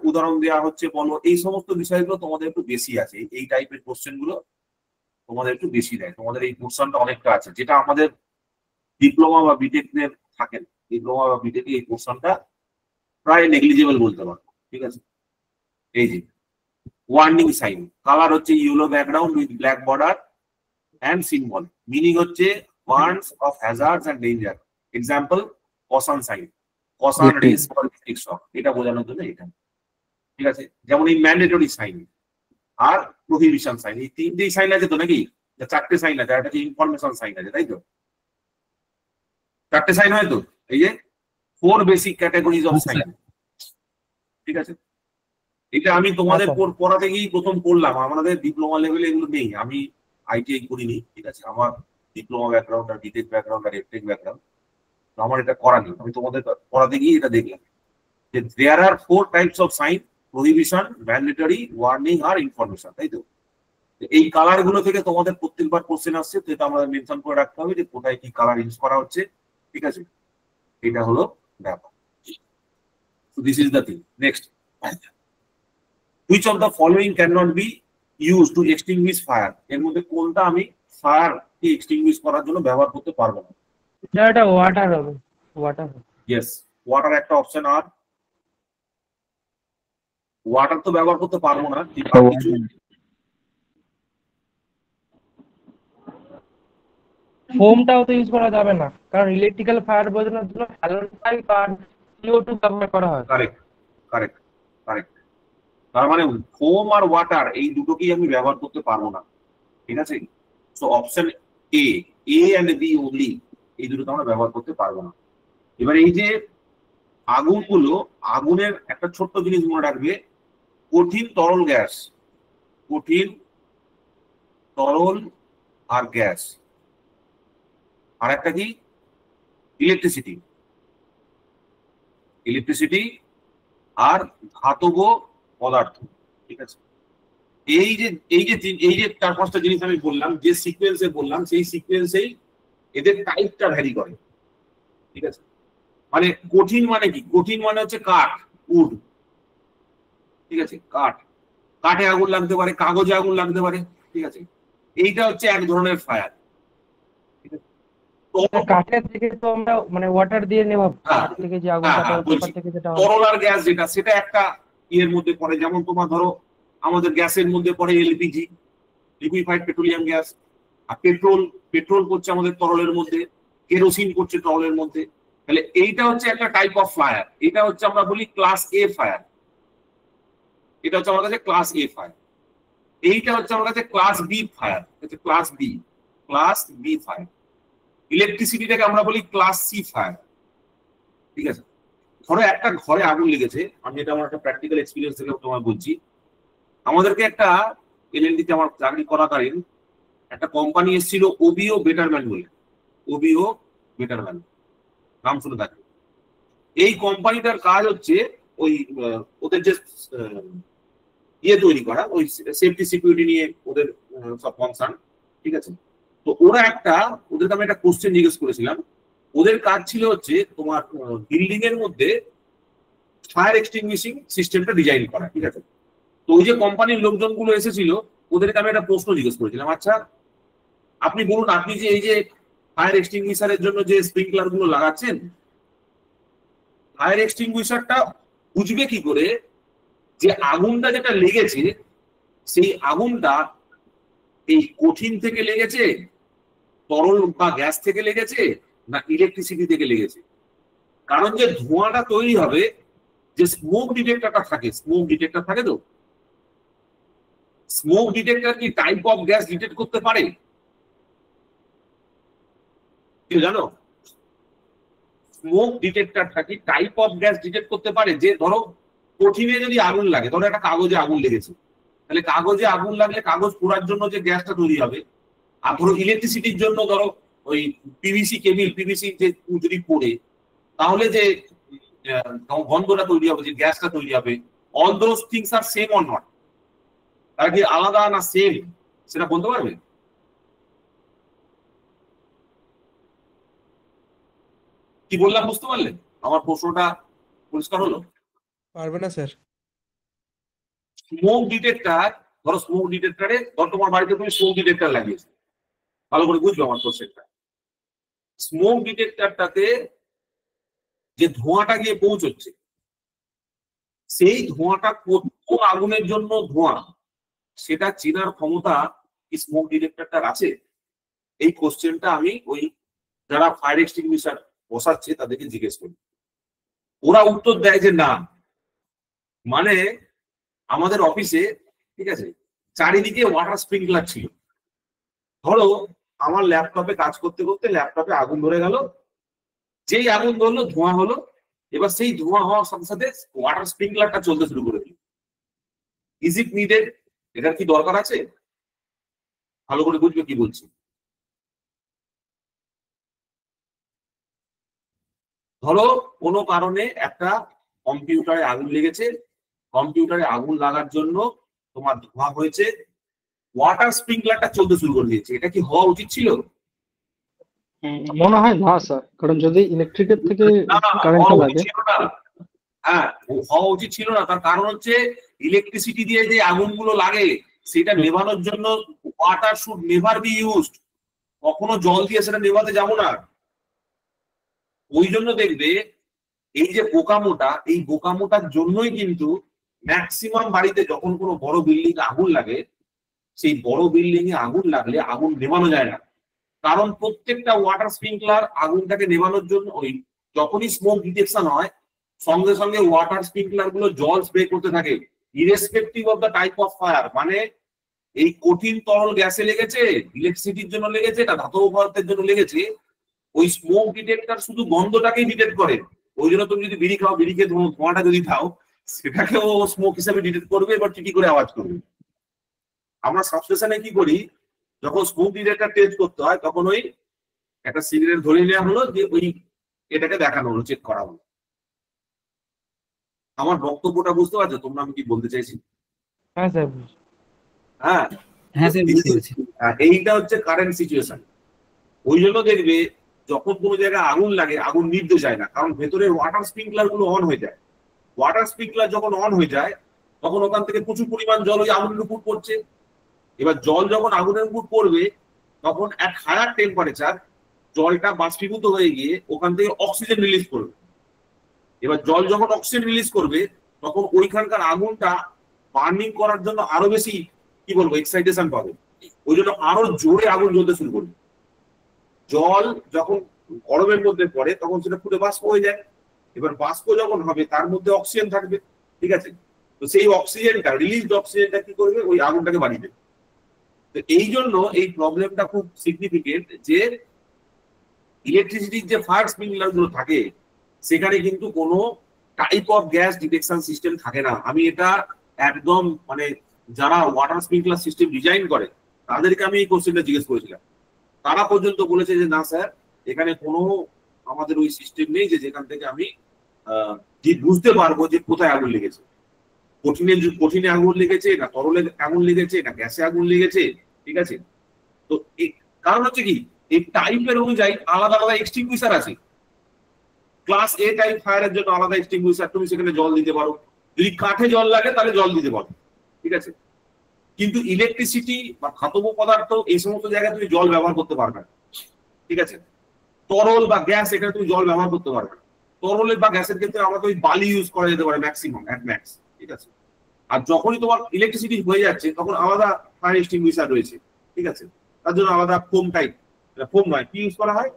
উদাহরণ দেওয়া হচ্ছে বলো, এই সমস্ত বিষয়গুলো তোমাদের একটু বেশি আছে। এই টাইপের কোশ্চেন গুলো তোমাদের একটু বেশি দেয়, তোমাদের এই পোর্শনটা অনেকটা আছে, যেটা আমাদের ডিপ্লোমা বা বিটেক এর থাকে না। ডিপ্লোমা বা বিটেক এই পোর্শনটা প্রায় নেগলিজেবল বলতে পারো, ঠিক আছে। এই যে ওয়ার্নিং সাইন, কালার হচ্ছে yellow background with black border and symbol, meaning হচ্ছে warns of hazards and danger. Example caution sign, caution risk for electric shock, এটা বোঝানোর জন্য এটা, ঠিক আছে। যেমন এই ম্যান্ডেটরি সাইন আর প্রহিবিশন সাইন, এই তিনটেই সাইন আছে তো নাকি? 4টে সাইন আছে, একটা ইনফরমেশন সাইন আছে, তাই তো? 4টে সাইন হয় তো, এই যে 4 বেসিক ক্যাটাগরিজ অফ সাইন, ঠিক আছে। এটা আমি তোমাদের পড়াতে গিয়েই প্রথম করলাম, আমাদের ডিপ্লোমা লেভেলে এগুলো নেই, আমি আইটিআই করিনি, ঠিক আছে, আমার ডিপ্লোমা ব্যাকগ্রাউন্ড আর বিটেক ব্যাকগ্রাউন্ড আর এফটেক ব্যাকগ্রাউন্ড, তো আমার এটা করা নেই। আমি তোমাদের পড়াতে গিয়ে এটা দেখলাম যে there are 4 types of sign, prohibition, mandatory, warning আর ইনফরমেশন, তাই তো? এই কালার গুলো থেকে তোমাদের প্রত্যেকবার কোশ্চেন আসছে, তো এটা আমাদের মেনশন করে রাখতে হবে যে কোথায় কি কালার ইউজ করা হচ্ছে, ঠিক আছে। এটা হলো ব্যাপার। So this is the thing. Next, which of the following cannot be used to extinguish fire? এর মধ্যে কোনটা আমি ফায়ার কে এক্সটিংগুইশ করার জন্য ব্যবহার করতে পারবো না? এটা ওয়াটার হবে, ওয়াটার। ইয়েস, ওয়াটার একটা অপশন। আর ওয়াটার তো ব্যবহার করতে পারবো না, কিছু ফোমটাও তো ইউজ করা যাবে না, কারণ ইলেকট্রিক্যাল ফায়ার বোঝানোর জন্য হ্যালোজেন পাইপ আর CO2 ব্যবহার করা হয়। Correct correct correct. তার মানে ফোম আর ওয়াটার এই দুটোকেই আমি ব্যবহার করতে পারবো না, ঠিক আছে। So option A and B only, এই দুটো আমরা ব্যবহার করতে পারবো না। এবার এই যে আগুনগুলো, আগুনের একটা ছোট্ট জিনিস মনে রাখবে, কঠিন তরল গ্যাস, কঠিন তরল আর গ্যাস, আর একটা কি ইলেকট্রিসিটি, ইলেকট্রিসিটি আর ধাতব পদার্থ, ঠিক আছে। এই যে 4-5টা জিনিস আমি বললাম, যে সিকোয়েন্সে বললাম, সেই সিকোয়েন্সেই এদের টাইপটা ভ্যারি করে, ঠিক আছে। মানে কঠিন মানে কি? কঠিন মানে হচ্ছে কাঠ, উড, ঠিক আছে, কাঠ, কাঠে আগুন লাগতে পারে, কাগজে আগুন লাগতে পারে, ঠিক আছে। এইটা হচ্ছে এক ধরনের ফায়ার, ঠিক আছে। কাঠের থেকে তো আমরা মানে ওয়াটার দিয়ে নেব, কাঠ থেকে যে আগুনটা থেকে যেটা তরল আর গ্যাস যেটা, সেটা একটা ইয়ের মধ্যে পড়ে। যেমন তোমার ধরো আমাদের গ্যাসের মধ্যে পড়ে এলপিজি, লিকুইফাইড পেট্রোলিয়াম গ্যাস, আর পেট্রোল করছে আমাদের তরলের মধ্যে, কেরোসিন করছে তরলের মধ্যে। তাহলে এইটা হচ্ছে একটা টাইপ অফ ফায়ার, এটা হচ্ছে আমরা বলি ক্লাস এ ফায়ার, এটা হচ্ছে আমার কাছে ক্লাস এ ফায়ার। এইটা হচ্ছে আমার কাছে class B fire, class B fire. ইলেকট্রিসিটিটাকে আমরা বলি ক্লাস সি ফায়ার, ঠিক আছে। ধরো একটা ঘরে আগুন লেগেছে, আমি এটা আমার একটা প্র্যাকটিক্যাল এক্সপিরিয়েন্স থেকে তোমায় বলছি। আমাদেরকে একটা এলএলডি তে আমার চাকরি করাকালীন একটা কোম্পানি এসেছিল ওবিও বেটারম্যান বলে, ওবিও বেটারম্যান, নাম শুনে থাকবে। এই কোম্পানিটার কাজ হচ্ছে ওই ওদের যে ইয়ে তৈরি করা, ওই সেফটি সিকিউরিটি নিয়ে ওদের সব কনসার্ন, ঠিক আছে। তো ওদেরকে আমি একটা কোশ্চেন জিজ্ঞেস করেছিলাম। ওদের কাজ ছিল হচ্ছে তোমার বিল্ডিং এর মধ্যে ফায়ার এক্সটিংগুইশিং সিস্টেমটা ডিজাইন করা, ঠিক আছে। তো ওই যে কোম্পানির লোকজনগুলো এসেছিল, ওদেরকে আমি একটা প্রশ্ন জিজ্ঞেস করেছিলাম, আচ্ছা আপনি বলুন, আপনি যে এই যে ফায়ার এক্সটিংগুইশারের জন্য যে স্প্রিংকলার গুলো লাগাচ্ছেন, ফায়ার এক্সটিংগুইশারটা বুঝবে কি করে যে আগুনটা যেটা লেগেছে সেই আগুনটা এই কঠিন থেকে লেগেছে, তরল বা গ্যাস থেকে লেগেছে, না ইলেকট্রিসিটি থেকে লেগেছে? কারণ যে ধোঁয়াটা তৈরি হবে, যে স্মোক ডিটেক্টরটা থাকে, স্মোক ডিটেক্টর থাকে, তো স্মোক ডিটেক্টর কি টাইপ অফ গ্যাস ডিটেক্ট করতে পারে? কেউ জানো? স্মোক ডিটেক্টরটা কি টাইপ অফ গ্যাস ডিটেক্ট করতে পারে? যে ধরো কঠিনে যদি আগুন লাগে, ধরো একটা কাগজে আগুন লেগেছে, তাহলে কাগজে আগুন লাগলে কাগজ পোড়ার জন্য যে গ্যাসটা তৈরি হবে, আর ধরো ইলেকট্রিসিটির জন্য ধরো ওই পিভিসি কেবিল, পিভিসি যে যদি পড়ে, তাহলে যে গন্ধটা তৈরি হবে, যে গ্যাসটা তৈরি হবে, all those things are same or not? তারা কি আলাদা না সেম, সেটা বলতে পারবে? কি বললাম বুঝতে পারলেন? আমার প্রশ্নটা পরিষ্কার হলো? পারবে না স্যার। স্মোক ডিটেক্টর, ধরো স্মোক ডিটেক্টরে, ধরো তোমার বাড়িতে তুমি স্মোক ডিটেক্টর লাগিয়েছো, ভালো করে বুঝবে আমার কোশ্চেনটা। স্মোক ডিটেক্টরটাতে যে ধোঁয়াটা গিয়ে পৌঁছচ্ছে, সেই ধোঁয়াটা কোন আগুনের জন্য ধোঁয়া, সেটা চেনার ক্ষমতা কি স্মোক ডিটেক্টরটার আছে? এই কোশ্চেনটা আমি ওই যারা ফায়ার এক্সটিংগুইশার বসাচ্ছে তাদেরকে জিজ্ঞেস করি। ওরা উত্তর দেয় যে না, মানে আমাদের অফিসে, ঠিক আছে, চারিদিকে ওয়াটার স্প্রিংকলার ছিল। ধরো আমার ল্যাপটপে কাজ করতে করতে ল্যাপটপে আগুন ধরে গেল, যেই আগুন ধরলো ধোঁয়া হলো, এবার সেই ধোঁয়া হওয়ার সাথে সাথে ওয়াটার স্প্রিংকলারটা চলতে শুরু করে দিল। Is it needed? এটার কি দরকার আছে? ভালো করে বুঝবে কি বলছি। ধরো কোনো কারণে একটা কম্পিউটারে আগুন লেগেছে, কম্পিউটারে আগুন লাগার জন্য তোমার ধোঁয়া হয়েছে, ওয়াটার স্প্রিংকলারটা চলতে শুরু করে দিয়েছে। এটা কি হওয়া উচিত ছিল? মনে হয় না স্যার, কারণ যদি ইলেকট্রিকের থেকে কারেন্টটা লাগে। হ্যাঁ, হওয়া উচিত ছিল না। তার কারণ হচ্ছে ইলেকট্রিসিটি দিয়ে যে আগুনগুলো লাগে সেটা নেভানোর জন্য water should never be used. কখনো জল দিয়ে সেটা নেভাতে যাবো না। ওই জন্য দেখবে এই যে বোকামোটা, এই বোকামোটার জন্যই কিন্তু ম্যাক্সিমাম বাড়িতে যখন কোনো বড় বিল্ডিং আগুন লাগে, সেই বড় বিল্ডিং এ আগুন লাগলে আগুন নেভানো যায় না। কারণ প্রত্যেকটা ওয়াটার স্প্রিংকলার আগুনটাকে নেভানোর জন্য ওই যখনই স্মোক ডিটেকশন হয়, সঙ্গে সঙ্গে ওয়াটার স্প্রিংকলার গুলো জল স্প্রে করতে থাকে, irrespective of the type of fire. মানে এই কঠিন তরল গ্যাসে লেগেছে, ইলেকট্রিসিটির জন্য লেগেছে, এটা ধাতব পদার্থের জন্য লেগেছে, ওই স্মোক ডিটেক্টর শুধু গন্ধটাকেই ডিটেক্ট করে। ওই জন্য তুমি যদি বিড়ি খাও, বিড়িকে ধোঁয়াটা যদি খাও, সেটাকেও স্মোক হিসেবে ডিটেক্ট করবে, এবার টিটি করে আওয়াজ করবে। আমরা সাবস্টেশনে কি করি, যখন স্মোক ডিটেক্টর টেস্ট করতে হয়, তখন ওই একটা সিগারেট ধরে নেওয়া হলো, যে ওই এটাকে দেখানো হলো, চেক করা হলো। আমার বক্তব্যটা বুঝতে পারছো তোমরা, আমি কি বলতে চাইছি? হ্যাঁ স্যার। হ্যাঁ হ্যাঁ স্যার, বুঝতে পেরেছি। এইটা হচ্ছে কারেন্ট সিচুয়েশন। ওই জন্য দেখবে যখন কোনো জায়গায় আগুন লাগে, আগুন নিভতে যায় না, কারণ ভেতরের ওয়াটার স্প্রিংকলার গুলো অন হয়ে যায়। ওয়াটার স্প্রিংকলার যখন অন হয়ে যায়, তখন ওখান থেকে প্রচুর পরিমাণ জল ওই আগুনের উপর পড়ছে। এবার জল যখন আগুনের উপর পড়বে, তখন এক হায়ার টেম্পারেচার জলটা বাষ্পীভূত হয়ে গিয়ে ওখান থেকে অক্সিজেন রিলিজ করবে। এবার জল যখন অক্সিজেন রিলিজ করবে, তখন ওইখানকার আগুনটা বার্নিং করার জন্য আরো বেশি কি বলবো এক্সাইটেশন পাবে। ওই জন্য আরো জোরে আগুন জ্বলতে শুরু করবে। জল যখন গরমের মধ্যে পড়ে, তখন সেটা ফুটে বাষ্প হয়ে যায়। এবার বাষ্প যখন হবে, তার মধ্যে অক্সিজেন থাকবে, ঠিক আছে। তো সেই অক্সিজেনটা, রিলিজড অক্সিজেনটা কি করবে, ওই আগুনটাকে বাড়িয়ে দেবে। তো এই জন্য এই প্রবলেমটা খুব সিগনিফিকেন্ট, যে ইলেকট্রিসিটির যে ফায়ার স্প্রিংকলার গুলো থাকে, সেখানে কিন্তু কোনো type of gas detection system থাকে না। আমি এটা একদম মানে যারা ওয়াটার স্প্রিংকলার সিস্টেম ডিজাইন করে তাদেরকে আমি এই কোশ্চেনটা জিজ্ঞেস করেছিলাম, তারা পর্যন্ত বলেছে যে না স্যার, এখানে কোনো আমাদের ওই সিস্টেম নেই যে যেখান থেকে আমি বুঝতে পারবো যে কোথায় আগুন লেগেছে, কঠিনে আগুন লেগেছে না তরলে আগুন লেগেছে না গ্যাসে আগুন লেগেছে। ঠিক আছে, তো কারণ হচ্ছে কি, এই টাইপের অনুযায়ী আলাদা আলাদা এক্সটিংগুইশার আছে। ক্লাস এ টাইপ ফায়ারের জন্য আলাদা এক্সটিংগুইশার, তুমি সেখানে জল দিতে পারো, যদি কাঠে জল লাগে তাহলে জল দিতে পারো। ঠিক আছে, কিন্তু ইলেকট্রিসিটি বা ধাতব পদার্থ এই সমস্ত জায়গায় তুমি জল ব্যবহার করতে পারবে না। ঠিক আছে, তরল বা গ্যাস এখানে তুমি জল ব্যবহার করতে পারবে না। তরলের বা গ্যাসের ক্ষেত্রে আমাদের ওই বালি ইউজ করা যেতে পারে ম্যাক্সিমাম অ্যাট ম্যাক্স। ঠিক আছে, আর যখনই তোমার ইলেকট্রিসিটি হয়ে যাচ্ছে তখন আলাদা ফায়ার এক্সটিংগুইশার রয়েছে। ঠিক আছে, তার জন্য আলাদা ফোম টাইপ, ফোম নয়, কি ইউজ করা হয়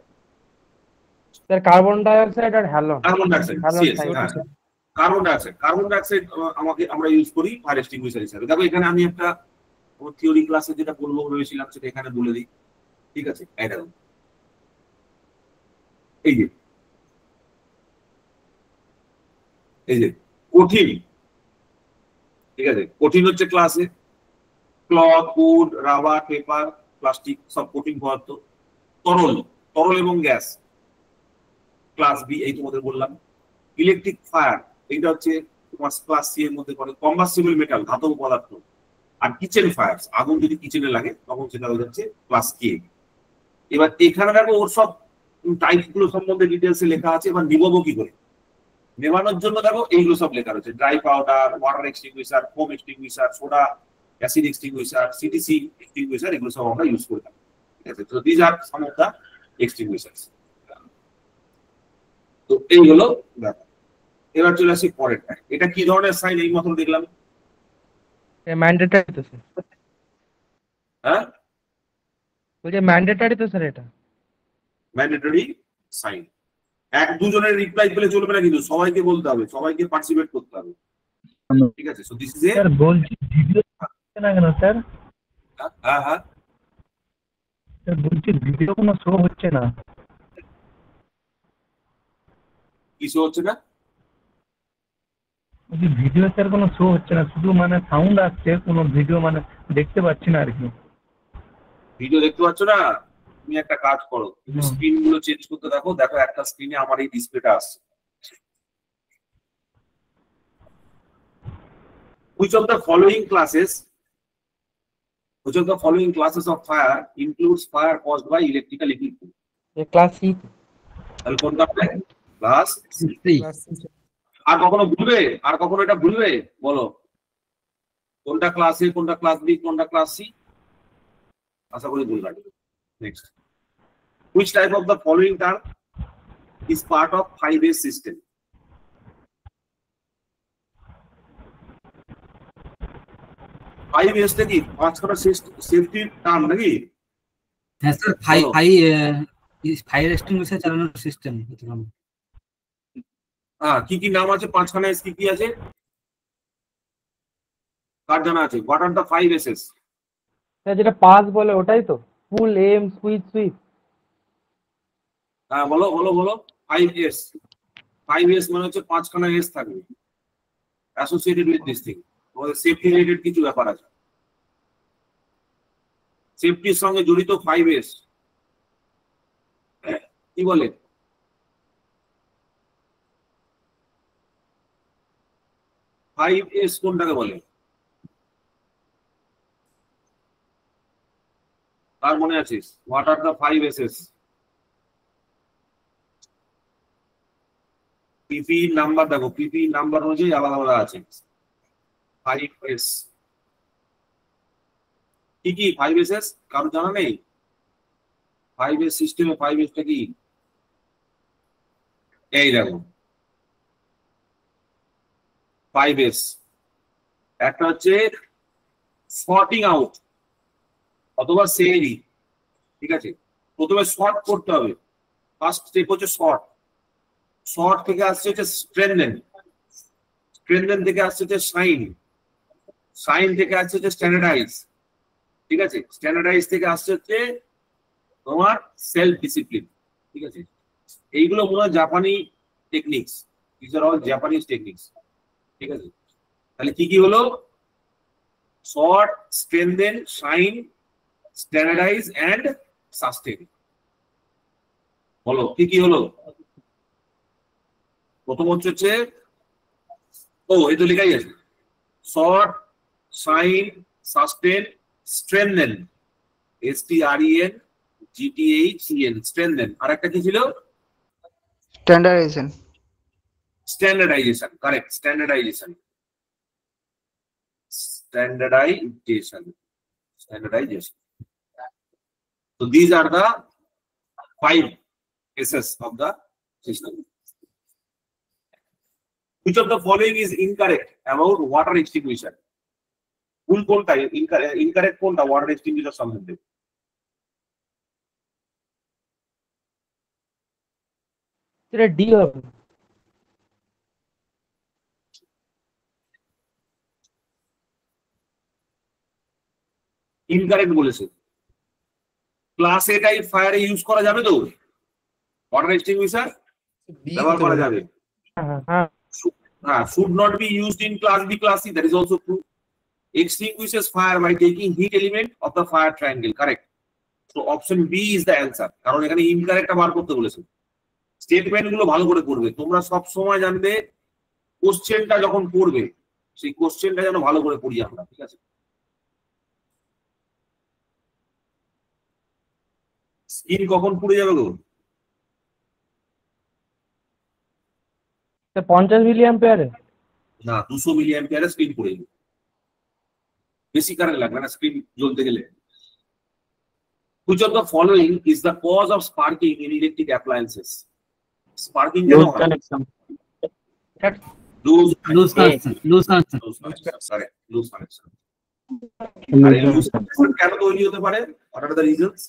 স্যার? কার্বন ডাইঅক্সাইড আর halon. Carbon dioxide, carbon dioxide আমরা ইউজ করি ফায়ার এক্সটিংগুইশার হিসেবে। দেখো এখানে আমি একটা থিওরি ক্লাসে যেটা বলবো ভেবেছিলাম সেটা এখানে বলে দিই। ঠিক আছে, এই দেখো, এই যে কঠিন। ঠিক আছে, কঠিন হচ্ছে ক্লাসে cloth, wood, rubber, paper, plastic, সব কঠিন পদার্থ। তরল এবং গ্যাস ক্লাস বি, এই তোমাদের বললাম। ইলেকট্রিক ফায়ার এইটা হচ্ছে তোমার ক্লাস সি এর মধ্যে পড়ে, কম্বাস্টিবল মেটাল, ধাতব পদার্থ। আর কিচেন ফায়ার, আগুন যদি কিচেনে লাগে তখন সেটা হয়ে যাচ্ছে ক্লাস কে। এবার এখানে দেখো ওর সব টাইপ গুলো সম্বন্ধে ডিটেলসে লেখা আছে। এবার নিবো কি করে, নেভানোর জন্য দেখো এইগুলো সব লেখা রয়েছে, dry powder, water extinguisher, foam extinguisher, soda acid extinguisher, CTC extinguisher, এগুলো সব আমরা ইউজ করে থাকি। ঠিক আছে, তো this R some of the এক্সটিংগুইশারস। তো এই হলো ব্যাপার। এবার চলে আসি পরেরটা, এটা কি ধরনের সাইন এই মতন দেখলাম? ম্যান্ডেটরি তো স্যার। হ্যাঁ, বলছে ম্যান্ডেটরি তো স্যার, এটা ম্যান্ডেটরি সাইন। এক দুজনের রিপ্লাই পেলে চলবে না, কিন্তু সবাইকে বলতে হবে, সবাইকে পার্টিসিপেট করতে হবে। ঠিক আছে, so this is a, sir বলছি ভিডিও না কেন স্যার? হ্যাঁ হ্যাঁ, স্যার বলছি ভিডিও কোনো শো হচ্ছে না। কিছু হচ্ছে না? বলছি ভিডিও স্যার কোনো শো হচ্ছে না, শুধু মানে সাউন্ড আসছে, কোনো ভিডিও মানে দেখতে পাচ্ছি না আর কি। ভিডিও দেখতে পাচ্ছ না? তুমি একটা কাজ করো, তুমি স্ক্রিন গুলো চেঞ্জ করতে থাকো। দেখো একটা স্ক্রিনে আমার এই ডিসপ্লেটা আসছে। Which of the following classes of fire includes fire caused by electrical equipment? Class C. তাহলে কোনটা ক্লাস সি? আর কখনো এটা ভুলবে? বলো কোনটা ক্লাস এ, কোনটা ক্লাস বি, কোনটা ক্লাস সি? আশা করি ভুলবে। Next, which type of the following term is part of 5S system? Five S কি পাঁচখানা সেফটি টার্ম নাকি? হ্যাঁ স্যার, ফায়ার এক্সটিংগুইশার চালানোর সিস্টেম। হ্যাঁ, কি কি নাম আছে পাঁচখানা এস? কি কি আছে কার জানা আছে? What are the 5 SS? যেটা পাস বলে ওটাই তো, ফুল, এম, সুইচ। হ্যাঁ, বলো বলো বলো। 5S, 5S মানে হচ্ছে পাঁচখানা এস থাকবে অ্যাসোসিয়েটেড উইথ দিস থিং। তোমাদের সেফটি রিলেটেড কিছু ব্যাপার আছে, সেফটির সঙ্গে জড়িত 5S। কি বলে? ফাইভ এস কোনটাকে বলে? তার মনে আছিস? What are the 5 SS? PP number দেখো, পিপি নাম্বার অনুযায়ী আলাদা আলাদা আছে। 5S কি কি? 5SS কারো জানা নেই? 5S সিস্টেমে 5S টা কি? এই দেখো 5S, একটা হচ্ছে সর্টিং আউট অথবা সেরি। ঠিক আছে, প্রথমে শর্ট করতে হবে। ফার্স্ট স্টেপ হচ্ছে শর্ট। শর্ট থেকে আসছে হচ্ছে স্ট্রেনদেন, স্ট্রেনদেন থেকে আসছে হচ্ছে সাইন, সাইন থেকে আসছে হচ্ছে স্ট্যান্ডার্ডাইজ। ঠিক আছে, স্ট্যান্ডার্ডাইজ থেকে আসছে হচ্ছে তোমার সেলফ ডিসিপ্লিন। ঠিক আছে, এইগুলো মনে হয় জাপানি techniques, this are all Japanese techniques. ঠিক আছে, তাহলে কি কি হলো? Sort, straighten, shine, standardize and sustain. বলো কি কি হলো? প্রথম হচ্ছে এই তো লেখাই আছে, সর্ট, সাইন, সাস্টেন, স্ট্রেনথেন, STRENGTHEN, স্ট্রেনথেন। আর একটা কি ছিল? Standardisation. Standardisation, correct, standardisation, standardisation. So these are the 5 S's of the system. Which of the following is incorrect about water extinguisher? Full কোনটা? Incorrect কোনটা water extinguisher সম্বন্ধে? সেটা ডি হবে। Incorrect বলেছে। Class A type ফায়ারে use করা যাবে তো water extinguisher? ব্যবহার করা যাবে। হ্যাঁ, should not be used in class B, class C, that is also true. Extinguishes fire by taking heat element of the fire triangle, correct. So option B is the answer, কারণ এখানে ইনকারেক্টটা বার করতে বলেছে। Statement গুলো ভালো করে পড়বে তোমরা, সব সময় জানবে কোশ্চেনটা যখন পড়বে সেই কোশ্চেনটা যেন ভালো করে পড়ি আমরা, ঠিক আছে? স্কিন কখন পুড়ে যাবে গো? 50 মিলি অ্যাম্পিয়ারে না, 200 মিলি অ্যাম্পিয়ারে স্ক্রিন পুড়ে যাবে, বেশি কারেন্ট লাগবে না স্ক্রিন জ্বলতে গেলে। Which of the following is the cause of sparking in electric appliances? Sparking কেন হয়? Loose connection, correct, loose connection. আর এই loose connection কেন তৈরি হতে পারে? What are the reasons?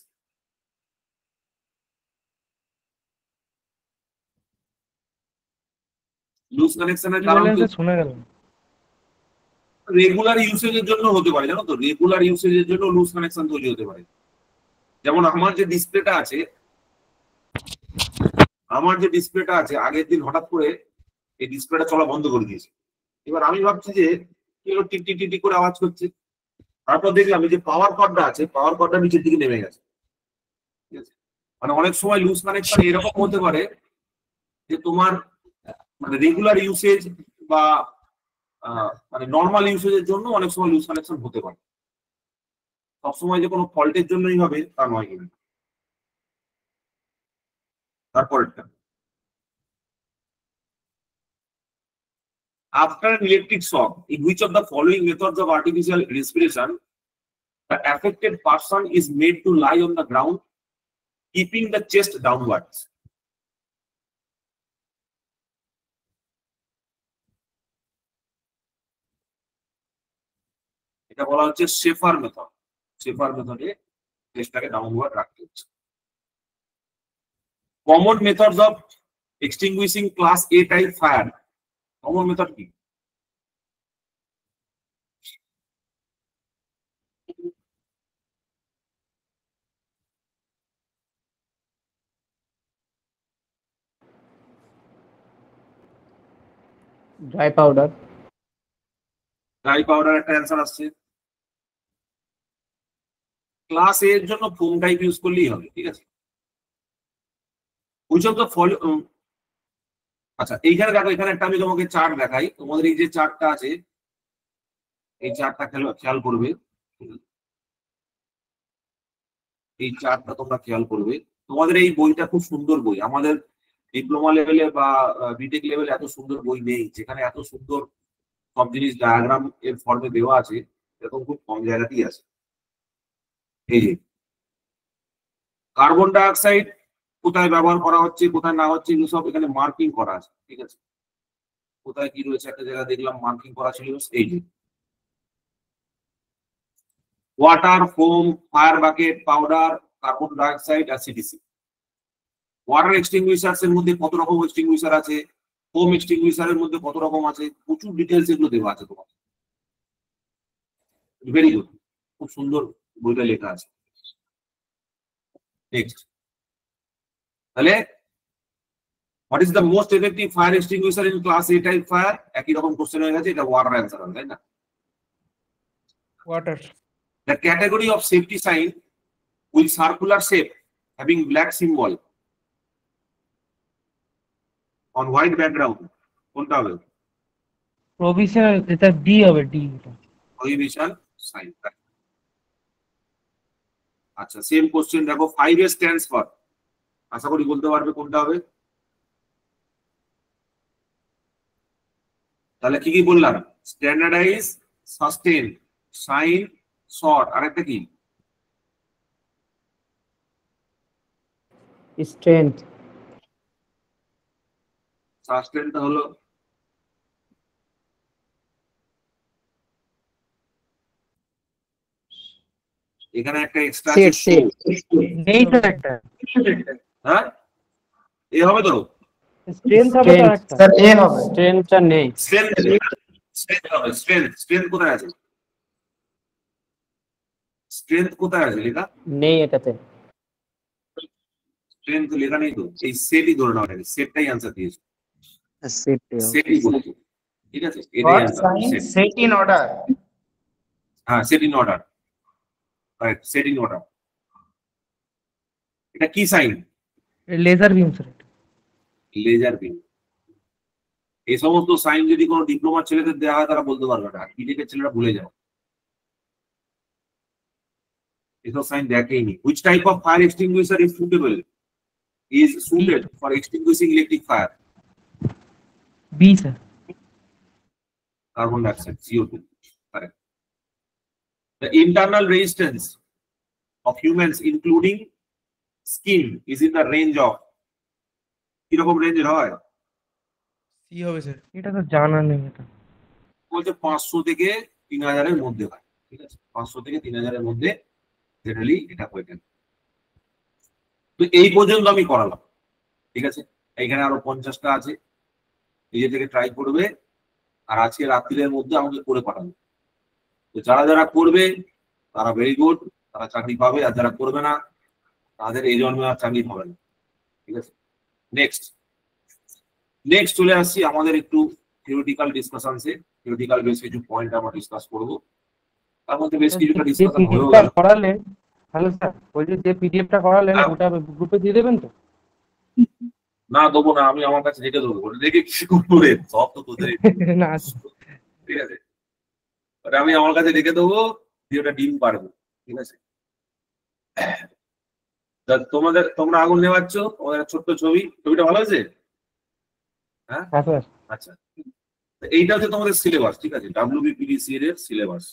Loose কানেকশনের কারণ শোনা গেল রেগুলার ইউসেজের জন্য হতে পারে, জানো তো, রেগুলার ইউসেজের জন্য লুজ কানেকশন তৈরি হতে পারে। যেমন আমার যে ডিসপ্লেটা আছে আগের দিন হঠাৎ করে এই ডিসপ্লেটা চলা বন্ধ করে দিয়েছে। এবার আমি ভাবছি যে কি হলো, টিক টিক টিক করে আওয়াজ করছে। তারপর দেখলাম এই যে পাওয়ার কর্ডটা আছে, পাওয়ার কর্ডটা নিচের দিকে নেমে গেছে, ঠিক আছে? মানে অনেক সময় লুজ কানেকশন এরকম হতে পারে যে তোমার মানে রেগুলার ইউসেজ বা মানে নর্মাল ইউসেজের জন্য অনেক সময় লুজ কানেকশন হতে পারে। সবসময় যে কোনো ফল্টের জন্যই হবে তা নয় কিন্তু। তারপরেরটা, after an electric shock, in which of the following methods of artificial respiration the affected person is made to lie on the ground, keeping the chest downwards? এটা বলা হচ্ছে শেফার মেথড। শেফার মেথডে চেস্টটাকে ডাউনওয়ার্ড রাখতে হচ্ছে। Common methods of extinguishing class A type fire, common method কি? Dry powder. Dry powder একটা answer আসছে। Class এর জন্য ফোম টাইপ ইউজ করলেই হবে, ঠিক আছে? ওই সব তো আচ্ছা, এইখানে দেখো, এখানে একটা আমি তোমাকে চার্ট দেখাই। তোমাদের এই যে চার্টটা আছে, এই চার্টটা খেয়াল করবে, এই চার্টটা তোমরা খেয়াল করবে। তোমাদের এই বইটা খুব সুন্দর বই, আমাদের ডিপ্লোমা লেভেলে বা বিটেক লেভেলে এত সুন্দর বই নেই যেখানে এত সুন্দর সব জিনিস ডায়াগ্রাম এর ফর্মে দেওয়া আছে, এরকম খুব কম জায়গাতেই আছে। এই যে কার্বন ডাই অক্সাইড কোথায় ব্যবহার করা হচ্ছে, কোথায় না হচ্ছে, এগুলো সব এখানে মার্কিং করা আছে, ঠিক আছে? কোথায় কি রয়েছে একটা জায়গা দেখলাম মার্কিং করা ছিল, এই যে water, foam, fire bucket, powder, carbon dioxide আর সিটিসি। ওয়াটার এক্সটিংগুইশার্স এর মধ্যে কত রকম এক্সটিংগুইশার আছে, ফোম এক্সটিংগুইশার এর মধ্যে কত রকম আছে, প্রচুর ডিটেলস এগুলো দেওয়া আছে তোমার। ভেরি গুড, খুব সুন্দর বইটা লেখা আছে। নেক্সট, তাহলে what is the most effective fire extinguisher in class A type fire? একই রকম কোশ্চেন হয়ে গেছে, এটা ওয়াটার অ্যান্সার হবে, তাই না? Water. The category of safety sign with circular shape having black symbol on white background কোনটা হবে? প্রভিশনাল, এটা ডি হবে, ডি। Prohibition sign. আচ্ছা, সেম কোশ্চেন দেখো, 5A স্ট্যান্ডস ফর, আশা করি বলতে পারবে কোনটা হবে। তাহলে কি কি বললাম? স্ট্যান্ডার্ডাইজ, সাস্টেন, সাইন, শর্ট, আর একটা কি? স্ট্রেংথ। সাস্টেনটা হলো এখানে একটা এক্সট্রা আছে, নেই তো একটা। হ্যাঁ এ হবে তো, স্ট্রেংথ হবে তো একটা। স্যার এ হবে, স্ট্রেংথটা নেই। স্ট্রেংথ হবে, স্ট্রেংথ কোথায় আছে? স্ট্রেংথ কোথায় আছে লেখা? নেই এটাতে। স্ট্রেংথ লেখা নেই তো, এই সেটই ধরে নাও, সেটটাই আনসার দিয়েছে, সেটই সেটই বলেছে, ঠিক আছে, এটাই আনসার। Set in order. হ্যাঁ, set in order, right, set in order. এটা কি সাইন? Laser beam sir. Laser beam. এই সমস্ত সাইন যদি কোনো ডিপ্লোমার ছেলেদের দেওয়া হয় তারা বলতে পারবে না, বিটেকের ছেলেরা ভুলে যাও, এসব sign দেখেইনি। Which type of fire extinguisher is suited for extinguishing electric fire? B sir. Carbon dioxide, CO2. Correct. The internal resistance of humans, including skin, is in the range of, কিরকম রেঞ্জের হয়? সি হবে sir. এটা তো জানা নেই, এটা বলছে 500 থেকে 3000 এর মধ্যে হয়, ঠিক আছে, 500 থেকে 3000 এর মধ্যে জেনারেলি এটা হয়ে থাকে। তো এই পর্যন্ত আমি করালাম, ঠিক আছে, এইখানে আরো 50টা আছে, নিজে থেকে ট্রাই করবে, আর আজকে রাত্রির মধ্যে আমাকে করে পাঠাবে। তো যারা যারা করবে তারা ভেরি গুড, তারা চাকরি পাবে, আর যারা করবে না তাদের এই জন্মে আর চাকরি হবে না, ঠিক আছে। নেক্সট চলে আসছি আমাদের একটু থিওরিটিক্যাল ডিসকাশনসে। থিওরিটিক্যাল বেশ কিছু পয়েন্ট আমরা ডিসকাস করবো, তার মধ্যে বেশ কিছুটা ডিসকাশন হয়েও গেল। করালে, হ্যালো স্যার, বলছি যে পিডিএফটা করালেন ওটা গ্রুপে দিয়ে দেবেন তো? না দেবো না, আমি আমার কাছে রেখে দেবো, রেখে কি করবো রে, সব তো তোদের, না ঠিক আছে, ওটা আমি আমার কাছে রেখে দেবো, দিয়ে ওটা ডিম পারবো, ঠিক আছে। তোমরা আগুন নেওয়াচ্ছ, তোমাদের ছোট্ট ছবিটা ভালো আছে? হ্যাঁ স্যার। আচ্ছা, এইটা হচ্ছে তোমাদের সিলেবাস, ঠিক আছে, WBPDCL এর সিলেবাস,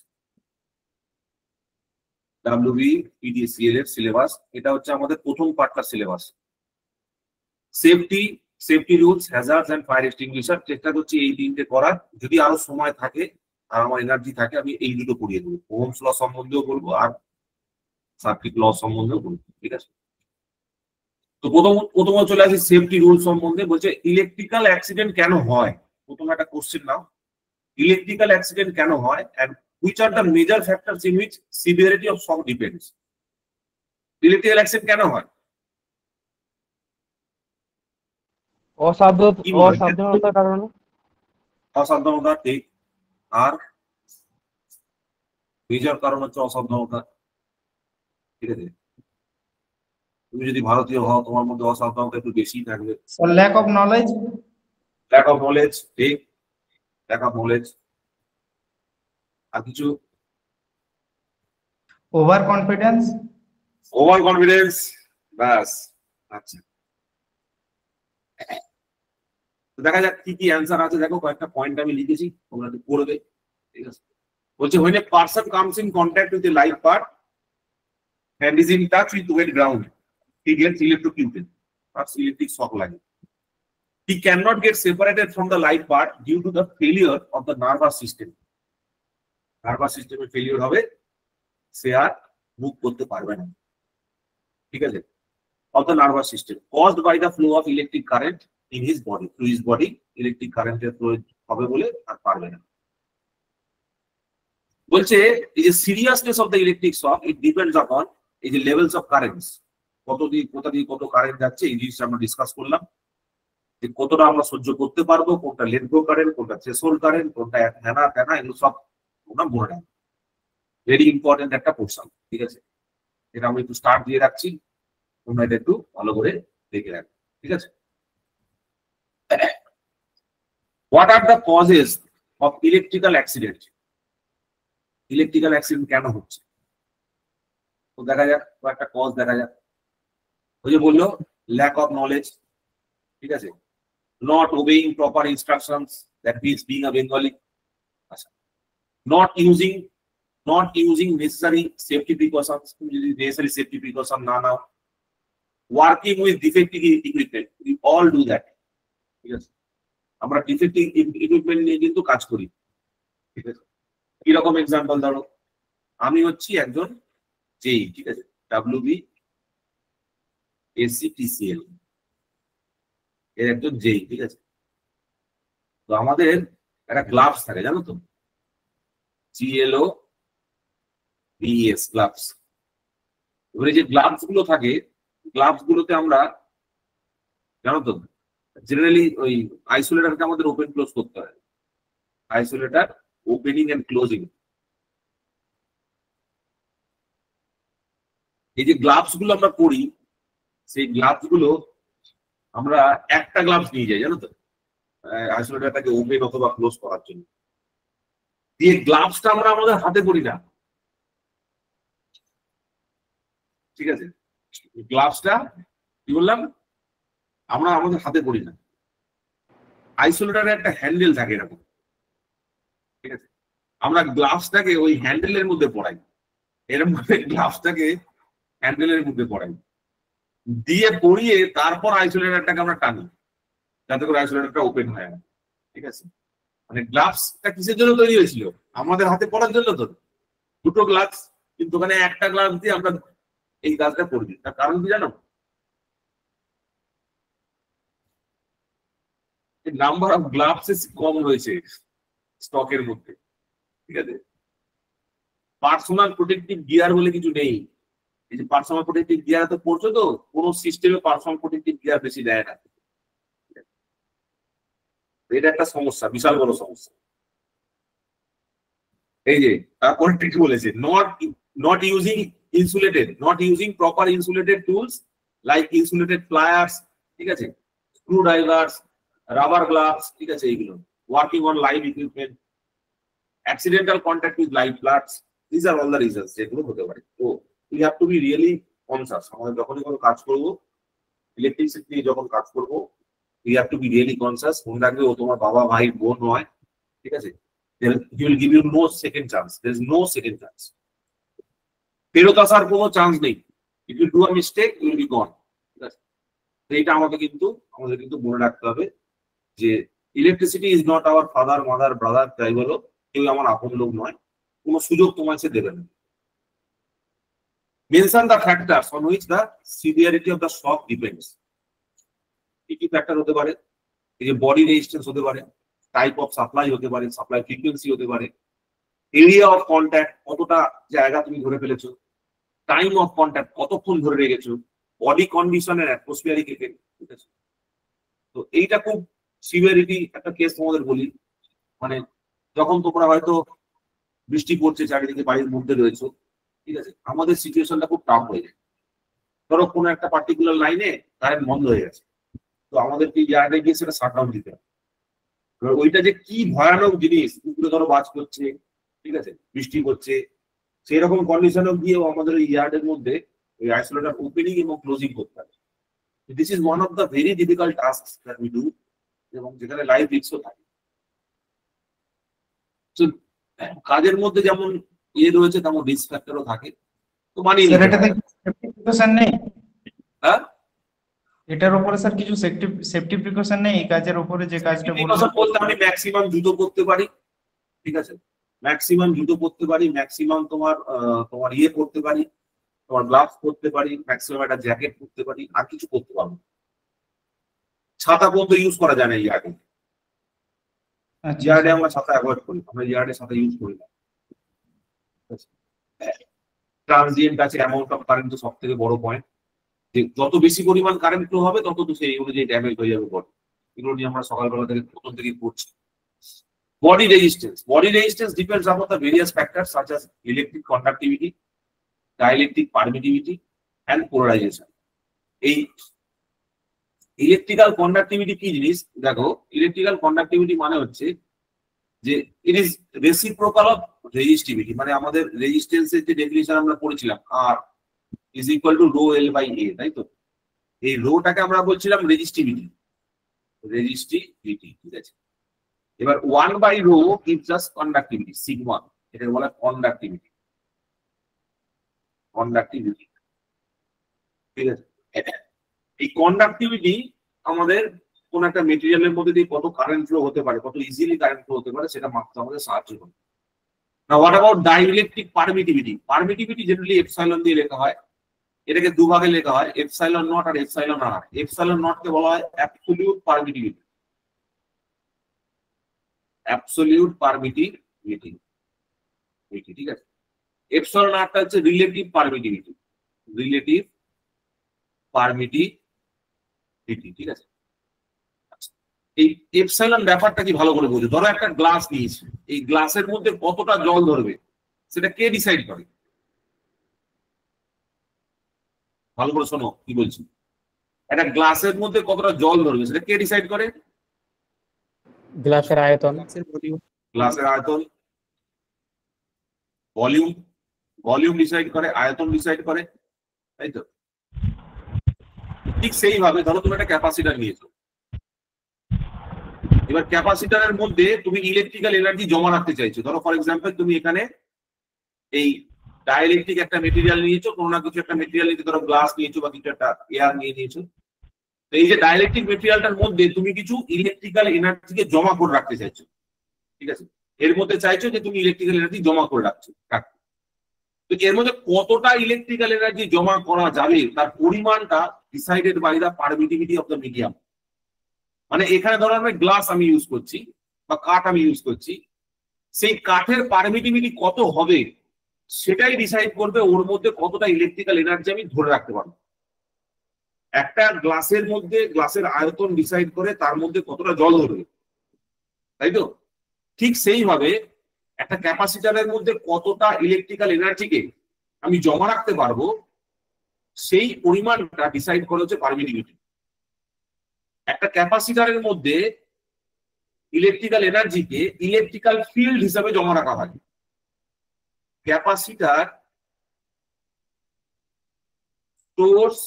WBPDCL এর সিলেবাস। এটা হচ্ছে আমাদের প্রথম পার্টটা syllabus. Safety rules, hazards and fire extinguisher, চেষ্টা করছি এই তিনটে করার, যদি আরো সময় থাকে আর আমার এনার্জি থাকে আমি এই দুটো পড়িয়ে দেবো, ওহমস ল সম্বন্ধেও বলবো আর সার্কিট ল সম্বন্ধেও বলবো, ঠিক আছে। তো প্রথম চলে আসি সেফটি রুল সম্বন্ধে। বলছে ইলেকট্রিক্যাল অ্যাক্সিডেন্ট কেন হয়, প্রথম একটা কোশ্চেন নাও, ইলেকট্রিক্যাল অ্যাক্সিডেন্ট কেন হয় and which are the major factors in which severity of shock depends? Electrical accident কেন হয়? অসাবধানতার কারণে। অসাবধানতা, ঠিক, আর মেজর কারণ হচ্ছে অসাবধানতা, ঠিক আছে। তুমি যদি ভারতীয় হও তোমার মধ্যে অসাবধানতা একটু বেশি থাকবে। Lack of knowledge. ঠিক, ল্যাক অফ নলেজ। আর কিছু? Over confidence. ব্যাস, আচ্ছা, দেখা যাক কি কি অ্যান্সার আছে। দেখো কয়েকটা পয়েন্ট আমি লিখেছি, তোমরা একটু পড়বে, ঠিক আছে। বলছে when a person comes in contact with a live part and is in touch with wet ground, he gets electrocuted, or electric shock লাগে। He cannot get separated from the live part due to the failure of the nervous system. Nervous সিস্টেমের failure হবে, সে আর move করতে পারবে না, ঠিক আছে। of the nervous system caused by the flow of electric current in his body, through his body electric current এর flow হবে বলে আর পারবে না। বলছে এই যে seriousness of the electric shock, it depends upon এই যে লেভেলস অফ কারেন্টস, কত কারেন্ট যাচ্ছে, এই জিনিসটা আমরা ডিসকাস করলাম, যে কতটা আমরা সহ্য করতে পারবো, কোনটা লেট গো কারেন্ট, কোনটা থ্রেশহোল্ড কারেন্ট, কোনটা হ্যানা, এগুলো সব তোমরা মনে রাখবে, ভেরি ইম্পর্টেন্ট একটা পোর্শন, ঠিক আছে। এটা আমি একটু স্টার্ট দিয়ে রাখছি, তোমরা এটা একটু ভালো করে দেখে রাখো, ঠিক আছে? What are the causes of electrical accident? Electrical accident কেন হচ্ছে তো দেখা যাক, কয়েকটা কজ দেখা যাক। ওই যে বললো ল্যাক অফ নলেজ, ঠিক আছে, not obeying proper instructions, that means being a Bengali, আচ্ছা, not using necessary safety precautions, তুমি যদি নেসেসারি সেফটি প্রিকশন না নাও, working with defective equipment, we all do that, ঠিক আছে? আমরা ডিফেক্টিভ ইকুইপমেন্ট নিয়ে কিন্তু কাজ করি, ঠিক আছে? কিরকম এক্সাম্পল ধরো, আমি হচ্ছি একজন জেই, ঠিক আছে, ডাব্লিউবি এসসিটিসিএল এর একজন জেই, ঠিক আছে? তো আমাদের একটা গ্লাভস থাকে, জানো তো, জিএলও বিএস গ্লাভস। এবারে যে গ্লাভস গুলো থাকে, গ্লাভস গুলোতে আমরা, জানো তো, জেনারেলি ওই আইসোলেটারকে আমাদের ওপেন ক্লোজ করতে হয়, আইসোলেটার ওপেনিং এন্ড ক্লোজিং। এই যে গ্লাভস গুলো আমরা পরি, সেই গ্লাভস গুলো আমরা একটা গ্লাভস নিয়ে যাই, জানো তো, আইসোলেটারটাকে ওপেন অথবা ক্লোজ করার জন্য। দিয়ে গ্লাভসটা আমরা আমাদের হাতে পরি না, ঠিক আছে? গ্লাভসটা কি বললাম, আমরা আমাদের হাতে পরি না, আইসোলেটারে একটা হ্যান্ডেল থাকে এরকম, ঠিক আছে? আমরা গ্লাভসটাকে ওই হ্যান্ডেলের মধ্যে পড়াই, এরকম ভাবে গ্লাভসটাকে হ্যান্ডেলের মধ্যে পড়াই, দিয়ে পরিয়ে তারপর আইসোলেটারটাকে আমরা টানি, যাতে করে আইসোলেটারটা ওপেন হয়, ঠিক আছে? মানে গ্লাভসটা কিসের জন্য তৈরি হয়েছিল, আমাদের হাতে পড়ার জন্য। তো দুটো গ্লাভস, কিন্তু ওখানে একটা গ্লাভস দিয়ে আমরা এই কাজটা করবি। তার কারণ কি জানো, নাম্বার অফ গ্লাভস কম রয়েছে স্টকের মধ্যে, ঠিক আছে? পার্সোনাল প্রোটেক্টিভ গিয়ার বলে কিছু নেই। এই যে পার্সোনাল প্রোটেক্টিভ গিয়ার তো পড়ছো, তো কোনো সিস্টেমে পার্সোনাল প্রোটেক্টিভ গিয়ার বেশি দেয় না, এটা একটা সমস্যা, বিশাল বড় সমস্যা। এই যে তারপরে ঠিক বলেছে, not using proper insulated tools like insulated pliers, ঠিক আছে, স্ক্রু ড্রাইভার্স, রাবার গ্লাভস, ঠিক আছে, এইগুলো। Working on live equipment, accidental contact with live parts, this are all the reasons যেগুলো হতে পারে। তো we have to be really conscious. আমাদের যখনই কোনো কাজ করবো, ইলেকট্রিসিটি নিয়ে যখন কাজ করবো, we have to be really conscious. মনে রাখবে ও তোমার বাবা, ভাই, বোন নয়, ঠিক আছে? He will give you no second chance. There is no second chance. ফেরত আসার কোনো চান্স নেই। If you do a mistake, you will be gone. এইটা আমাদের কিন্তু মনে রাখতে হবে যে electricity is not our father, mother, brother, তাই বলো কেউ আমার আপন লোক নয়, কোনো সুযোগ তোমার সে দেবে না। Mention the factors on which the severity of the shock depends. কি কি ফ্যাক্টর হতে পারে? এই যে বডি রেজিস্ট্যান্স হতে পারে, টাইপ অফ সাপ্লাই হতে পারে, সাপ্লাই ফ্রিকোয়েন্সি হতে পারে, এরিয়া অফ কন্ট্যাক্ট, কতটা জায়গা তুমি ধরে ফেলেছো, টাইম অফ কন্ট্যাক্ট, কতক্ষণ ধরে রেখেছো, বডি কন্ডিশনের অ্যাটমসফিয়ারিক এফেক্ট, ঠিক আছে? তো এইটা খুব সিভিয়ারিটি একটা কেস তোমাদের বলি, মানে যখন তোমরা হয়তো বৃষ্টি পড়ছে, চারিদিকে বাড়ির মধ্যে রয়েছো, ঠিক আছে, আমাদের সিচুয়েশনটা খুব টাফ হয়ে যায়। ধরো কোনো একটা পার্টিকুলার লাইনে কারেন্ট বন্ধ হয়ে গেছে, তো আমাদেরকে ইয়ার্ডে গিয়ে সেটা শাটডাউন দিতে হবে। ওইটা যে কি ভয়ানক জিনিস, পুকুরে ধরো বাজ করছে, ঠিক আছে, বৃষ্টি করছে, সেই রকম কন্ডিশনে গিয়েও আমাদের ওই ইয়ার্ডের মধ্যে ওই আইসোলেটর ওপেনিং এবং ক্লোজিং করতে হবে। This is one of the very difficult task that we do, এবং যেখানে লাইভ রিস্কও থাকে। কাজের মধ্যে যেমন ইয়ে রয়েছে, তেমন রিস্ক ফ্যাক্টরও থাকে। তো মানে নেই, হ্যাঁ, এটার উপরে স্যার কিছু সেফটি প্রিকশন নেই এই কাজের উপরে, যে কাজটা বলতে আমি ম্যাক্সিমাম জুতো পরতে পারি, ঠিক আছে, ম্যাক্সিমাম জুতো পরতে পারি, ম্যাক্সিমাম তোমার ইয়ে করতে পারি, তোমার গ্লাভস পরতে পারি, ম্যাক্সিমাম একটা জ্যাকেট পরতে পারি, আর কিছু করতে পারবো। ছাতা পর্যন্ত ইউজ করা যায় না ইয়ার্ডে। ইয়ার্ডে আমরা ছাতা অ্যাভয়েড করি, আমরা ইয়ার্ডে ছাতা ইউজ করি না। ট্রানজিয়েন্ট আছে, অ্যামাউন্ট অফ কারেন্ট তো সব থেকে বড় পয়েন্ট, যে যত বেশি পরিমাণ কারেন্ট ফ্লো হবে তত তো সেই অনুযায়ী ড্যামেজ হয়ে যাবে বডি। এগুলো নিয়ে আমরা সকালবেলা থেকে প্রথম থেকেই পড়ছি। Body resistance. Body resistance depends upon the various factors such as electric conductivity, dielectric permittivity and polarisation. এই ইলেকট্রিক্যাল কন্ডাক্টিভিটি কি জিনিস দেখো, ইলেকট্রিক্যাল কন্ডাক্টিভিটি মানে হচ্ছে যে it is reciprocal of resistivity, মানে আমাদের রেজিস্ট্যান্সের যে ডেফিনিশন আমরা পড়েছিলাম R is equal to rho L by A, তাই তো? এই রোটাকে আমরা বলছিলাম রেজিস্টিভিটি, ঠিক আছে। এবার 1 by rho is just conductivity, sigma, এটাকে বলা হয় কন্ডাক্টিভিটি, ঠিক আছে। এই কন্ডাক্টিভিটি আমাদের কোন একটা মেটেরিয়ালের মধ্যে দিয়ে কত কারেন্ট ফ্লো হতে পারে, কত ইজিলি কারেন্ট ফ্লো হতে পারে সেটা মাপতে আমাদের সাহায্য করে। না what about dielectric permittivity? Permittivity generally epsilon দিয়ে লেখা হয়, এটাকে দুভাগে লেখা হয়, এপসাইলন নট আর এপসাইলন আর। এপসাইলন নট কে বলা হয় অ্যাবসলিউট পারমিটিভিটি, অ্যাবসলিউট পারমিটিভিটি, ঠিক আছে। এপসাইলন আরটা হচ্ছে রিলেটিভ পারমিটিভিটি, ঠিক আছে। এই এপসাইলন ব্যাপারটা কি ভালো করে বোঝো। ধরো একটা গ্লাস নিয়েছে, এই গ্লাসের মধ্যে কতটা জল ধরবে সেটা কে ডিসাইড করে? ভালো করে শোনো কি বলছি। একটা গ্লাসের মধ্যে কতটা জল ধরবে সেটা কে ডিসাইড করে? গ্লাসের আয়তন, ভলিউম ডিসাইড করে, আয়তন ডিসাইড করে, তাই তো? ঠিক সেইভাবে ধরো তুমি একটা ক্যাপাসিটর নিয়েছো, এবার ক্যাপাসিটরের মধ্যে তুমি ইলেকট্রিক্যাল এনার্জি জমা রাখতে চাইছো। ধরো ফর এক্সাম্পল তুমি এখানে এই ডাইইলেকট্রিক একটা মেটেরিয়াল নিয়েছো, কোনো না কিছু একটা মেটেরিয়াল নিয়েছো, ধরো গ্লাস নিয়েছো বা কিছু একটা এয়ার নিয়েছো। তো এই যে ডাইইলেকট্রিক মেটেরিয়ালটার মধ্যে তুমি কিছু ইলেকট্রিক্যাল এনার্জিকে জমা করে রাখতে চাইছো, ঠিক আছে। এর মধ্যে চাইছো যে তুমি ইলেকট্রিক্যাল এনার্জি জমা করে রাখছো। তো এর মধ্যে কতটা ইলেকট্রিক্যাল এনার্জি জমা করা যাবে তার পরিমাণটা decided by the permittivity of the medium. মানে এখানে ধরো আমি গ্লাস আমি ইউজ করছি বা কাঠ আমি ইউজ করছি, সেই কাঠের পারমিটিভিটি কত হবে সেটাই ডিসাইড করবে ওর মধ্যে কতটা ইলেকট্রিক্যাল এনার্জি আমি ধরে রাখতে পারবো। একটা গ্লাসের মধ্যে গ্লাসের আয়তন ডিসাইড করে তার মধ্যে কতটা জল ধরবে, তাই তো? ঠিক সেইভাবে একটা ক্যাপাসিটরের মধ্যে কতটা ইলেকট্রিক্যাল এনার্জিকে আমি জমা রাখতে পারবো সেই পরিমাণটা ডিসাইড করে হচ্ছে পারমিটিভিটি। একটা ক্যাপাসিটরের মধ্যে ইলেকট্রিক্যাল এনার্জিকে ইলেকট্রিক্যাল ফিল্ড হিসাবে জমা রাখা হয়। Capacitor stores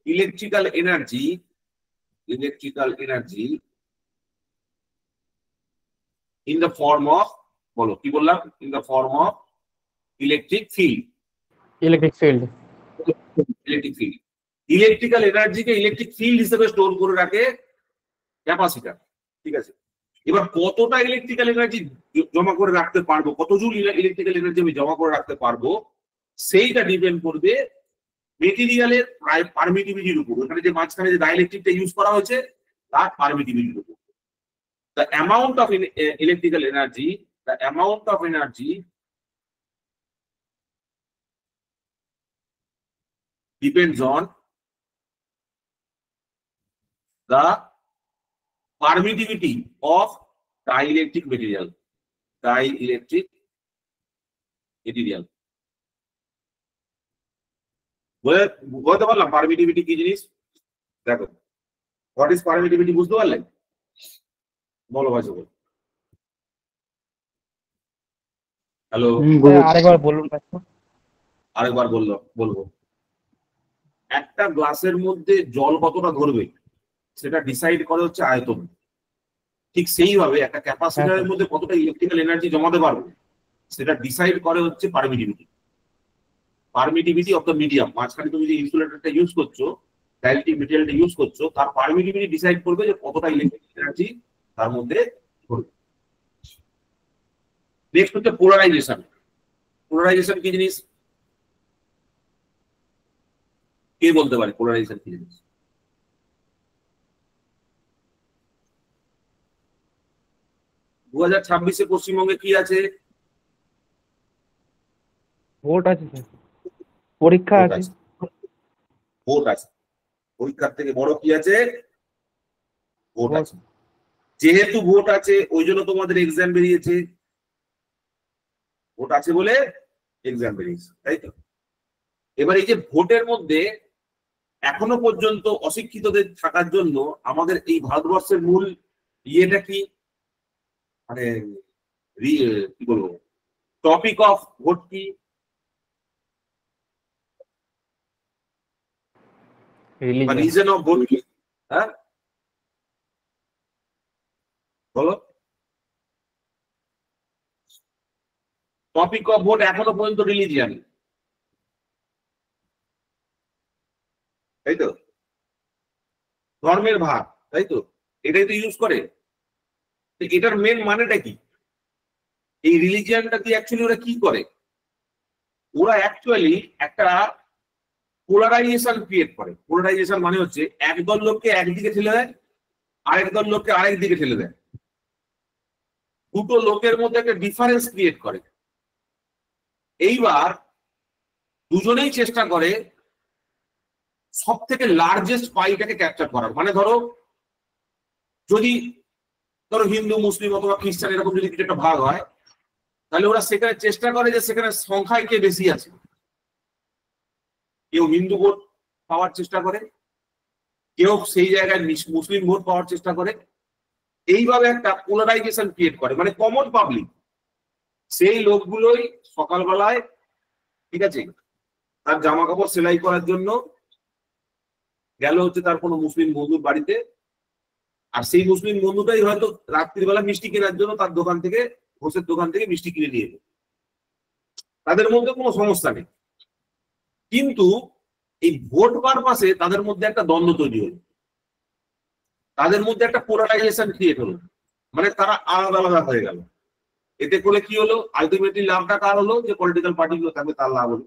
electrical energy in the form of, বলো কি বললাম, in the form of electric field, electrical এনার্জিকে ইলেকট্রিক ফিল্ড হিসেবে স্টোর করে রাখে ক্যাপাসিটর, ঠিক আছে। এবার কতটা ইলেকট্রিক্যাল এনার্জি জমা করে রাখতে পারবো, কত জুল ইলেকট্রিক্যাল এনার্জি আমি জমা করে রাখতে পারবো, সেইটা ডিপেন্ড করবে মেটেরিয়ালের পারমিটিভিটির উপর। ওখানে যে মাঝখানে যে ডাইইলেকট্রিকটা ইউজ করা হয়েছে তার পারমিটিভিটির উপর। The amount of electrical energy, depends on the permittivity of dielectric material. বলতে পারলাম পারমিটিভিটি কি জিনিস? দেখো, হোয়াট ইজ পারমিটিভিটি বুঝতে পারলেন? বলো ভাই সবাই। হ্যালো, আরেকবার বলুন। আরেকবার বলবো। একটা গ্লাসের মধ্যে জল কতটা ধরবে সেটা ডিসাইড করে হচ্ছে আয়তন। ঠিক সেইভাবে একটা ক্যাপাসিটরের মধ্যে কতটা ইলেকট্রিক্যাল এনার্জি জমাতে পারবে সেটা ডিসাইড করে হচ্ছে পারমিটিভিটি অফ দ্য মিডিয়াম। মাঝখানে তুমি যে ইনসুলেটরটা ইউজ করছো, ডাইইলেকট্রিক মেটেরিয়ালটা ইউজ করছো, তার পারমিটিভিটি ডিসাইড করবে যে কতটা ইলেকট্রিক এনার্জি তার মধ্যে ধরবে। নেক্সট হচ্ছে পোলারাইজেশন। পোলারাইজেশন কি জিনিস কে বলতে পারে? পোলারাইজেশন কি জিনিস? 2026-এ পশ্চিমবঙ্গে কি আছে? ভোট আছে, পরীক্ষা আছে, ভোট আছে। পরীক্ষার থেকে বড় কি আছে? ভোট আছে। যেহেতু ভোট আছে ওই জন্য তোমাদের এক্সাম বেরিয়েছে, ভোট আছে বলে এক্সাম বেরিয়েছে, তাই তো? এবার এই যে ভোটের মধ্যে এখনো পর্যন্ত অশিক্ষিতদের থাকার জন্য আমাদের এই ভারতবর্ষের মূল ইয়েটা কি, মানে কি বলবো, টপিক অফ ভোট কি? রিজন অফ ভোট কি? হ্যাঁ বলো। টপিক অফ ভোট এখনো পর্যন্ত রিলিজিয়ান, তাই তো, ধর্মের ভাগ, তাই তো, এটাই তো ইউজ করে। এটার মেন মানেটা কি? এই রিলিজিয়ানটা কি অ্যাকচুয়ালি ওরা কি করে? ওরা অ্যাকচুয়ালি একটা পোলারাইজেশন ক্রিয়েট করে। পোলারাইজেশন মানে হচ্ছে একদল লোককে একদিকে ঠেলে দেয়, আরেক দল লোককে আরেক দিকে ঠেলে দেয়। দুটো লোকের মধ্যে একটা ডিফারেন্স ক্রিয়েট করে। এইবার দুজনেই চেষ্টা করে সব থেকে লার্জেস্ট পাইটাকে ক্যাপচার করার। মানে ধরো হিন্দু মুসলিম অথবা খ্রিস্টান এরকম যদি কিছু একটা ভাগ হয়, তাহলে ওরা সেখানে চেষ্টা করে যে সেখানে সংখ্যায় কে বেশি আছে। কেউ হিন্দু ভোট পাওয়ার চেষ্টা করে, কেউ সেই জায়গায় মুসলিম ভোট পাওয়ার চেষ্টা করে। এইভাবে একটা পোলারাইজেশন ক্রিয়েট করে। মানে কমন পাবলিক সেই লোকগুলোই সকালবেলায়, ঠিক আছে, তার জামা কাপড় সেলাই করার জন্য গেল হচ্ছে তার কোনো মুসলিম বন্ধুর বাড়িতে, আর সেই মুসলিম বন্ধুটাই হয়তো রাত্রিবেলা মিষ্টি কেনার জন্য তার দোকান থেকে, ঘোষের দোকান থেকে মিষ্টি কিনে নিয়ে এলো। তাদের মধ্যে কোনো সমস্যা নেই, কিন্তু এই ভোট পারপাসে তাদের মধ্যে একটা দ্বন্দ্ব তৈরি হলো, তাদের মধ্যে একটা পোলারাইজেশন ক্রিয়েট হলো। মানে তারা আলাদা আলাদা হয়ে গেল। এতে করে কি হলো? আলটিমেটলি লাভটা কার হলো? যে পলিটিক্যাল পার্টিগুলো থাকবে তার লাভ হলো।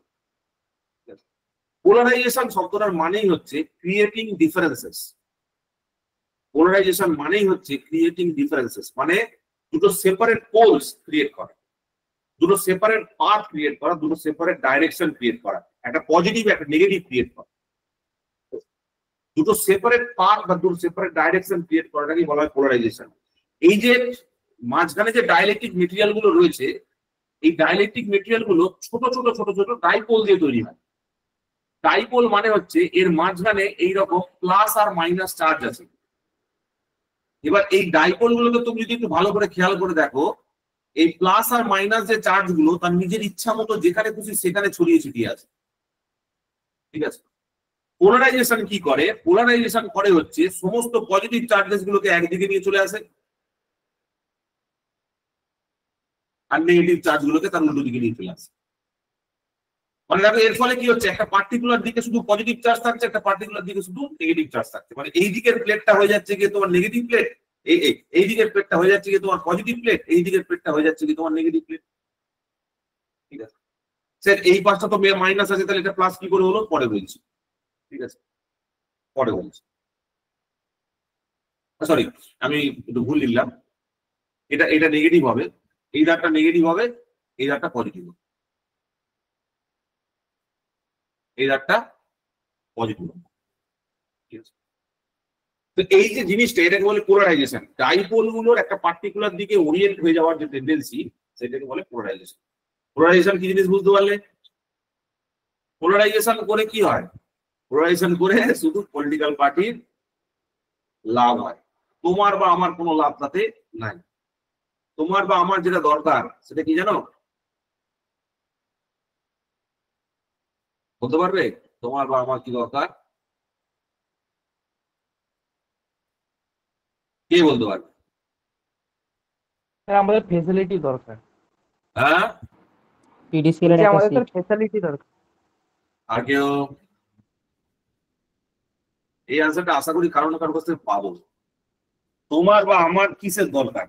পোলারাইজেশন শব্দটার মানেই হচ্ছে ক্রিয়েটিং ডিফারেন্সেস। পোলারাইজেশন মানেই হচ্ছে ক্রিয়েটিং ডিফারেন্সেস, মানে দুটো সেপারেট পোলস ক্রিয়েট করা, দুটো সেপারেট পাথ ক্রিয়েট করা, দুটো সেপারেট ডাইরেকশন ক্রিয়েট করা, একটা পজিটিভ একটা নেগেটিভ ক্রিয়েট করা। দুটো সেপারেট পাথ বা দুটো সেপারেট ডাইরেকশন ক্রিয়েট করাটাকেই বলা হয় পোলারাইজেশন। এই যে মাঝখানে যে ডাইলেকট্রিক মেটেরিয়াল গুলো রয়েছে, এই ডাইলেকট্রিক মেটেরিয়াল গুলো ছোট ছোট ছোট ছোট ডাইপোল দিয়ে তৈরি হয়। ডাইপোল মানে হচ্ছে এর মাঝখানে এইরকম প্লাস আর মাইনাস চার্জ আছে। এবার এই ডাইপোল গুলোকে তুমি যদি একটু ভালো করে খেয়াল করে দেখো, এই প্লাস আর মাইনাস যে চার্জ গুলো তার নিজের ইচ্ছা মতো যেখানে খুশি সেখানে ছড়িয়ে ছিটিয়ে আছে, ঠিক আছে। পোলারাইজেশন কি করে? পোলারাইজেশন করে হচ্ছে সমস্ত পজিটিভ চার্জেস গুলোকে একদিকে নিয়ে চলে আসে, আর নেগেটিভ চার্জ গুলোকে তার উল্টো দিকে নিয়ে চলে আসে। মানে দেখো এর ফলে কি হচ্ছে, একটা পার্টিকুলার দিকে শুধু পজিটিভ চার্জ থাকছে, একটা পার্টিকুলার দিকে শুধু নেগেটিভ চার্জ থাকছে। মানে এই দিকের প্লেটটা হয়ে যাচ্ছে কি তোমার নেগেটিভ প্লেট, এই দিকের প্লেটটা হয়ে যাচ্ছে কি তোমার পজিটিভ প্লেট, এই দিকের প্লেটটা হয়ে যাচ্ছে কি তোমার নেগেটিভ প্লেট, ঠিক আছে। স্যার এই পাশটা তো মাইনাস আছে, তাহলে এটা প্লাস কি করে হলো? পরে বলছি, ঠিক আছে, পরে বলছি। সরি, আমি একটু ভুল লিখলাম। এটা নেগেটিভ হবে, এই দাগটা নেগেটিভ হবে, এই দাগটা পজিটিভ হবে, এই দাগটা পজিটিভ হবে, ঠিক আছে। তো এই যে জিনিসটা, এটাকে বলে পোলারাইজেশন। ডাইপোল গুলোর একটা পার্টিকুলার দিকে ওরিয়েন্ট হয়ে যাওয়ার যে টেন্ডেন্সি, সেটাকে বলে পোলারাইজেশন। পোলারাইজেশন কি জিনিস বুঝতে পারলে? পোলারাইজেশন করে কি হয়? পোলারাইজেশন করে শুধু পলিটিক্যাল পার্টির লাভ হয়, তোমার বা আমার কোনো লাভ তাতে নাই। তোমার বা আমার যেটা দরকার সেটা কি জানো? বলতে পারবে? তোমার বা আমার কি দরকার? কে বলতে পারবে? আমাদের ফেসিলিটি দরকার। হ্যাঁ, পিডিসিএল এর আমাদের তো ফেসিলিটি দরকার। আর কেউ? এই আনসারটা আশা করি কারো না কারোর কাছ থেকে পাবো। তোমার বা আমার কিসের দরকার?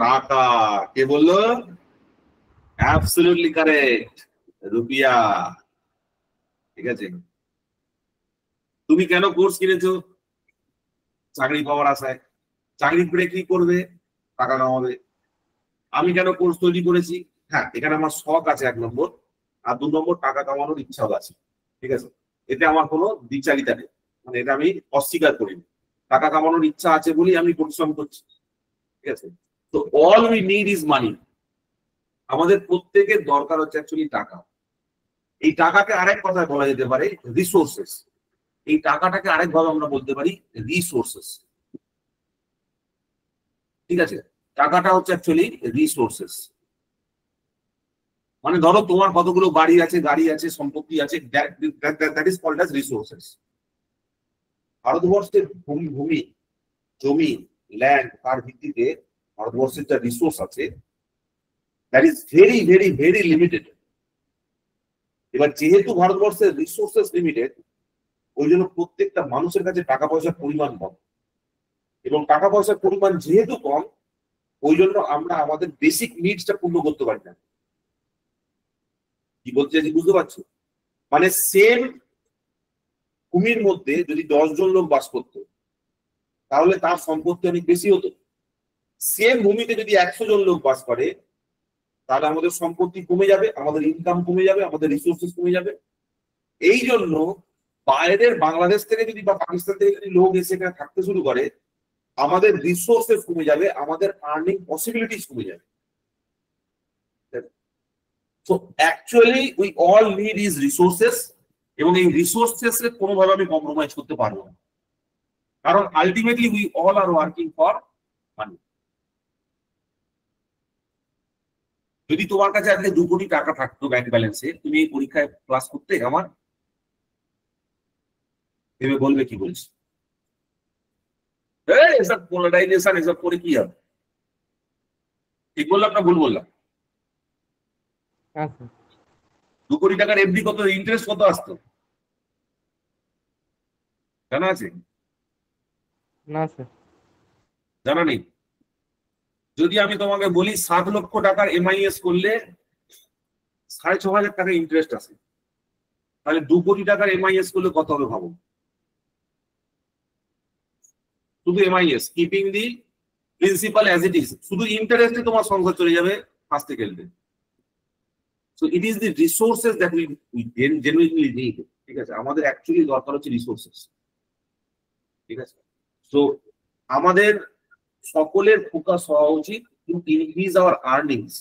টাকা। কে বললো? অ্যাবসলিউটলি কারেক্ট, রুপিয়া, ঠিক আছে। তুমি কেন কোর্স কিনেছো? চাকরি পাওয়ার আশায়। চাকরি করে কি করবে? টাকা কামাবে। আমি কেন কোর্স তৈরি করেছি? হ্যাঁ, এখানে আমার শখ আছে 1 নম্বর, আর 2 নম্বর টাকা কামানোর ইচ্ছাও আছে, ঠিক আছে। এতে আমার কোনো দ্বিচারিতা নেই, মানে এটা আমি অস্বীকার করিনি। টাকা কামানোর ইচ্ছা আছে বলেই আমি পরিশ্রম করছি, ঠিক আছে। তো all we need is money. আমাদের প্রত্যেকের দরকার হচ্ছে অ্যাকচুয়ালি টাকা। এই টাকাকে আরেক কথায় বলা যেতে পারে রিসোর্সেস। এই টাকাটাকে আরেকভাবে আমরা বলতে পারি রিসোর্সেস। ঠিক আছে, টাকাটা হচ্ছে অ্যাকচুয়ালি রিসোর্সেস। মানে ধরো তোমার কতগুলো বাড়ি আছে, গাড়ি আছে, সম্পত্তি আছে, that is called as resources. ভারতবর্ষের ভূমি, জমি, ল্যান্ড, তার ভিত্তিতে ভারতবর্ষের যা রিসোর্স আছে that is very very very limited. এবার যেহেতু ভারতবর্ষের রিসোর্সেস লিমিটেড, ওই জন্য প্রত্যেকটা মানুষের কাছে টাকা পয়সার পরিমাণ কম, এবং টাকা পয়সার পরিমাণ যেহেতু কম, ওই জন্য আমরা আমাদের বেসিক নিডসটা পূর্ণ করতে পারি না। কি বলতে চাইছি বুঝতে পারছো? মানে সেম ভূমির মধ্যে যদি 10 জন লোক বাস করতো তাহলে তার সম্পত্তি অনেক বেশি হতো। সেম ভূমিতে যদি 100 জন লোক বাস করে তাহলে আমাদের সম্পত্তি কমে যাবে, আমাদের ইনকাম কমে যাবে, আমাদের রিসোর্সেস কমে যাবে। এই জন্য বাইরের বাংলাদেশ থেকে যদি বা পাকিস্তান থেকে যদি লোক এসে এখানে থাকতে শুরু করে, আমাদের রিসোর্সেস কমে যাবে, আমাদের আর্নিং পসিবিলিটিস কমে যাবে। So actually we all need is resources, এবং এই রিসোর্সেস এর কোনোভাবে আমি কম্প্রোমাইজ করতে পারবো না, কারণ ultimately we all are working for money. যদি তোমার কাছে আজকে 2 কোটি টাকা থাকতো ব্যাংক ব্যালেন্সে, তুমি এই পরীক্ষায় ক্লাস করতে আমার ভেবে বলবে কি বলছি? এসব পোলারাইজেশন এসব করে কি হবে? ঠিক বললাম না ভুল বললাম? হ্যাঁ স্যার। 2 কোটি টাকার এফডি কত ইন্টারেস্ট কত আসতো জানা আছে? না স্যার। জানা নেই? যদি আমি তোমাকে বলি 7 লক্ষ টাকার এমআইএস করলে 6,500 টাকা ইন্টারেস্ট আসে, তাহলে 2 কোটি টাকার এমআইএস করলে কত হবে ভাবো? শুধু MIS, keeping the principal as it is, শুধু ইন্টারেস্টে তোমার সংসার চলে যাবে হাসতে খেলতে। So it is the resources that we genuinely need. ঠিক আছে, আমাদের অ্যাকচুয়ালি দরকার হচ্ছে রিসোর্সেস। ঠিক আছে, সো আমাদের সকলের ফোকাস হওয়া উচিত to increase our earnings,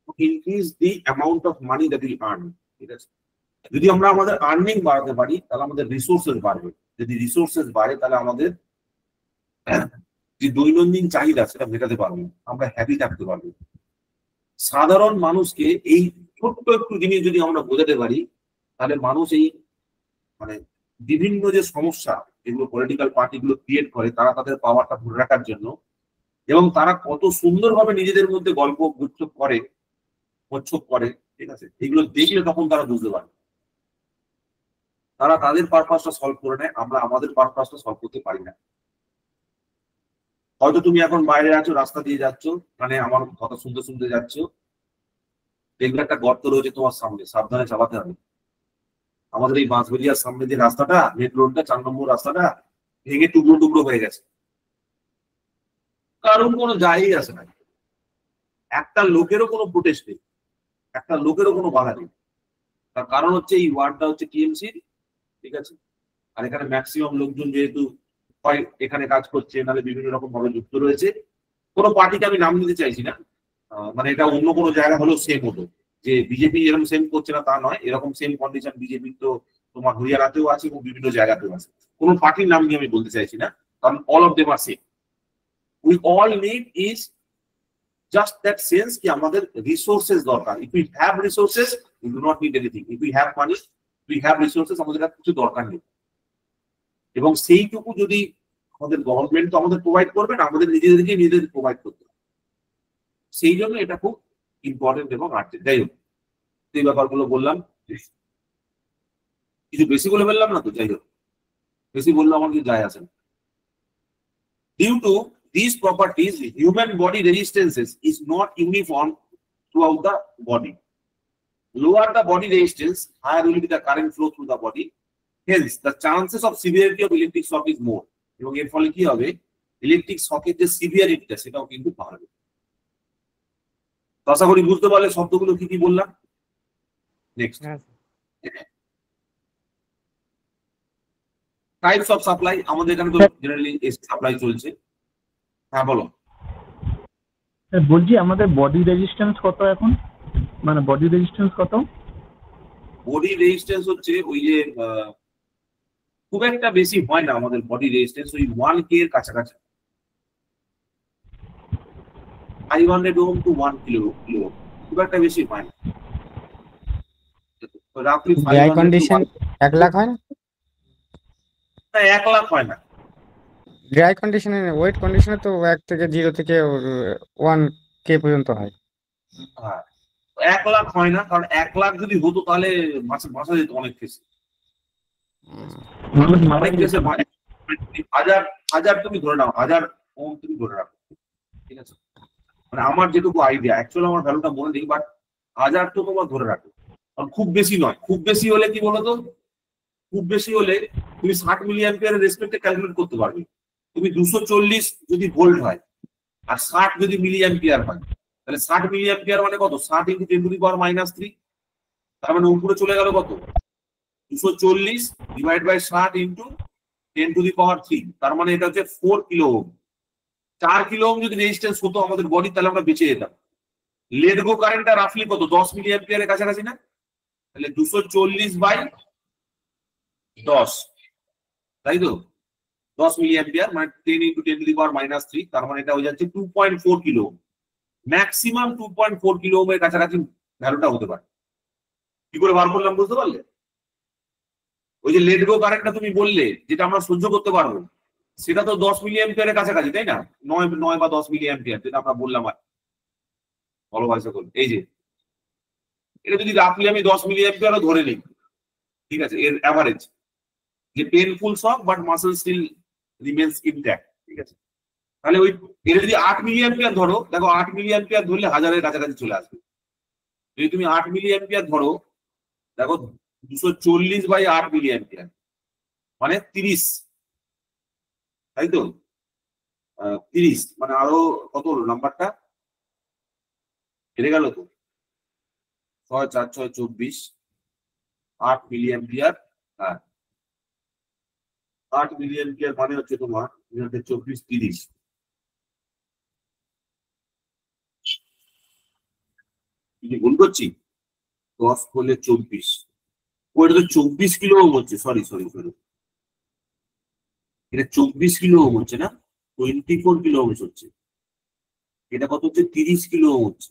to increase the amount of money that we earn. ঠিক আছে, যদি আমরা আমাদের আর্নিং বাড়াতে পারি তাহলে আমাদের রিসোর্সেস বাড়বে। যদি রিসোর্সেস বাড়ে তাহলে আমাদের যে দৈনন্দিন চাহিদা সেটা মেটাতে পারবো, আমরা হ্যাপি থাকতে পারবো। সাধারণ মানুষকে এই ছোট্ট একটু জিনিস যদি আমরা বোঝাতে পারি, তাহলে মানুষ এই মানে বিভিন্ন যে সমস্যা যেগুলো পলিটিক্যাল পার্টিগুলো ক্রিয়েট করে, তারা তাদের পাওয়ারটা ধরে রাখার জন্য, এবং তারা কত সুন্দরভাবে নিজেদের মধ্যে গল্প গুচ্ছপ করে, প্রচ্ছপ করে। ঠিক আছে, এগুলো দেখলে তখন তারা বুঝতে পারে, তারা তাদের পারপাসটা সলভ করে নেয়, আমরা আমাদের পারপাসটা সলভ করতে পারি না। হয়তো তুমি এখন বাইরে আছো, রাস্তা দিয়ে যাচ্ছ, মানে আমার কথা শুনতে শুনতে যাচ্ছ, দেখবে একটা গর্ত রয়েছে তোমার সামনে, সাবধানে চালাতে হবে। আমাদের এই বাঁশবেড়িয়ার সামনে যে রাস্তাটা, মেন রোডটা, 4 নম্বর রাস্তাটা ভেঙে টুকরো টুকরো হয়ে গেছে, কারণ কোনো যায়ই আসে না। একটা লোকেরও কোনো প্রোটেস্ট নেই, একটা লোকেরও কোনো বাধা নেই। তার কারণ হচ্ছে এই ওয়ার্ডটা হচ্ছে টিএমসি। ঠিক আছে, আর এখানে ম্যাক্সিমাম লোকজন যেহেতু হয় এখানে কাজ করছে, নাহলে বিভিন্ন রকম ভাবে যুক্ত রয়েছে। কোনো পার্টিকে আমি নাম নিতে চাইছি না, মানে এটা অন্য কোনো জায়গা হলেও সেম হতো, যে বিজেপি এরকম সেম করছে না তা নয়, এরকম সেম কন্ডিশন বিজেপি তো তোমার হরিয়ানাতেও আছে এবং বিভিন্ন জায়গাতেও আছে। কোনো পার্টির নাম নিয়ে আমি বলতে চাইছি না, কারণ all of them are same. We all need is just that sense কি আমাদের রিসোর্সেস দরকার। If we have resources we do not need anything. If we have money, we have resources, আমাদের আর কিছু দরকার নেই। এবং সেইটুকু যদি আমাদের গভর্নমেন্ট তো আমাদের প্রোভাইড করবে না, আমাদের নিজেদেরকে নিজেদের প্রোভাইড করতে হবে। সেই জন্য এটা খুব ইম্পর্টেন্ট এবং আর্জেন্ট। যাই হোক, এই ব্যাপারগুলো বললাম, কিছু বেশি বলে ফেললাম না তো? যাই হোক, বেশি বললে আমার কিছু যায় আসে না। Due to these properties, human body resistances is not uniform throughout the body. Lower the body resistance, higher will be the current flow through the body. Hence, the chances of severity of electric shock is more. এবং এর ফলে কি হবে, electric শকের যে সিভিয়ারিটিটা সেটাও কিন্তু বাড়বে। আশা করি বুঝতে পারলে শব্দগুলো কি কি বললাম। Next, types of supply. আমাদের এখানে তো জেনারেলি এসি সাপ্লাই চলছে। হ্যাঁ বলো। বলছি আমাদের বডি রেজিস্ট্যান্স কত এখন, মানে বডি রেজিস্ট্যান্স কত? বডি রেজিস্ট্যান্স হচ্ছে ওই যে খুব একটা বেশি হয় না আমাদের বডি রেজিস্ট্যান্স, ওই 1K এর কাছাকাছি, 500 ওহম টু 1 কিলো, খুব একটা বেশি হয় না। রাফলি ড্রাই কন্ডিশন 1 লাখ হয় না? 1 লাখ হয় না। ড্রাই কন্ডিশনে, ওয়েট কন্ডিশনে তো 1 থেকে 0 থেকে 1K পর্যন্ত হয়। হ্যাঁ, 1 লাখ হয় না, কারণ 1 লাখ যদি হতো তাহলে বাঁচা যেত অনেক কেসে। অনেক কেসে হাজার তুমি ধরে নাও, 1000 ওহম তুমি ধরে রাখো, ঠিক আছে? মানে আমার যেটুকু আইডিয়া, অ্যাকচুয়ালি আমার ভ্যালুটা মনে নেই, বাট 1000 তো তোমার ধরে রাখো, কারণ খুব বেশি নয়। খুব বেশি হলে কি বলতো, খুব বেশি হলে তুমি 60 মিলি অ্যাম্পিয়ারের রেসপেক্টে ক্যালকুলেট করতে পারবে। তুমি 240 যদি ভোল্ট হয় আর 60 যদি মিলি অ্যাম্পিয়ার হয়, তাহলে 60 মিলি অ্যাম্পিয়ার মানে কত? 60 × 10⁻³ তার মানে উপরে চলে গেল কত? 240 / 60 × 10⁻³ তার মানে এটা হচ্ছে 4 কিলো ওহম। 4 কিলো ওহম যদি রেজিস্ট্যান্স হতো আমাদের বডি, তাহলে আমরা বেঁচে যেতাম। লেট গো কারেন্টটা রাফলি কত? 10 মিলি অ্যাম্পিয়ারের কাছাকাছি না? তাহলে 240/10, তাই তো? 10 মিলি অ্যাম্পিয়ার মানে 10 × 10⁻³ তার মানে এটা হয়ে যাচ্ছে 2.4 কিলো। ম্যাক্সিমাম 2.4 কিলো ওহমের কাছাকাছি ভ্যালুটা হতে পারে। কি করে বার করলাম বুঝতে পারলে? ওই যে লেট গো কারেন্টটা তুমি বললে, যেটা আমরা সহ্য করতে পারবো, সেটা তো 10 মিলি অ্যাম্পিয়ারের কাছাকাছি, তাই না? 9 বা 10 মিলি অ্যাম্পিয়ার যেটা আমরা বললাম। আর ভালো ভাষা করুন, এই যে এটা যদি রাফলি আমি 10 মিলি অ্যাম্পিয়ারও ধরে নিই, ঠিক আছে, এর অ্যাভারেজ, যে painful shock but muscle still remains intact, ঠিক আছে? তাহলে ওই এটা যদি 8 মিলি অ্যাম্পিয়ার ধরো, দেখো 8 মিলি অ্যাম্পিয়ার ধরলে 1000-এর কাছাকাছি চলে আসবে। যদি তুমি 8 মিলি অ্যাম্পিয়ার ধরো, দেখো 240/8 মিলি অ্যাম্পিয়ার মানে 30, তাই তো? 30 মানে আরো কত হলো নাম্বারটা? বেড়ে গেল তো, 6 4 6 24, 8 মিলি অ্যাম্পিয়ার। হ্যাঁ, 8 মিলি অ্যাম্পিয়ার মানে হচ্ছে তোমার 24 30, কি ভুল করছি? 10 হলে 24, ওটা তো 24 কিলো ওহম হচ্ছে। সরি, এটা 24 কিলো ওহম হচ্ছে না, 24 কিলো ওহম হচ্ছে। এটা কত হচ্ছে? 30 কিলো ওহম হচ্ছে,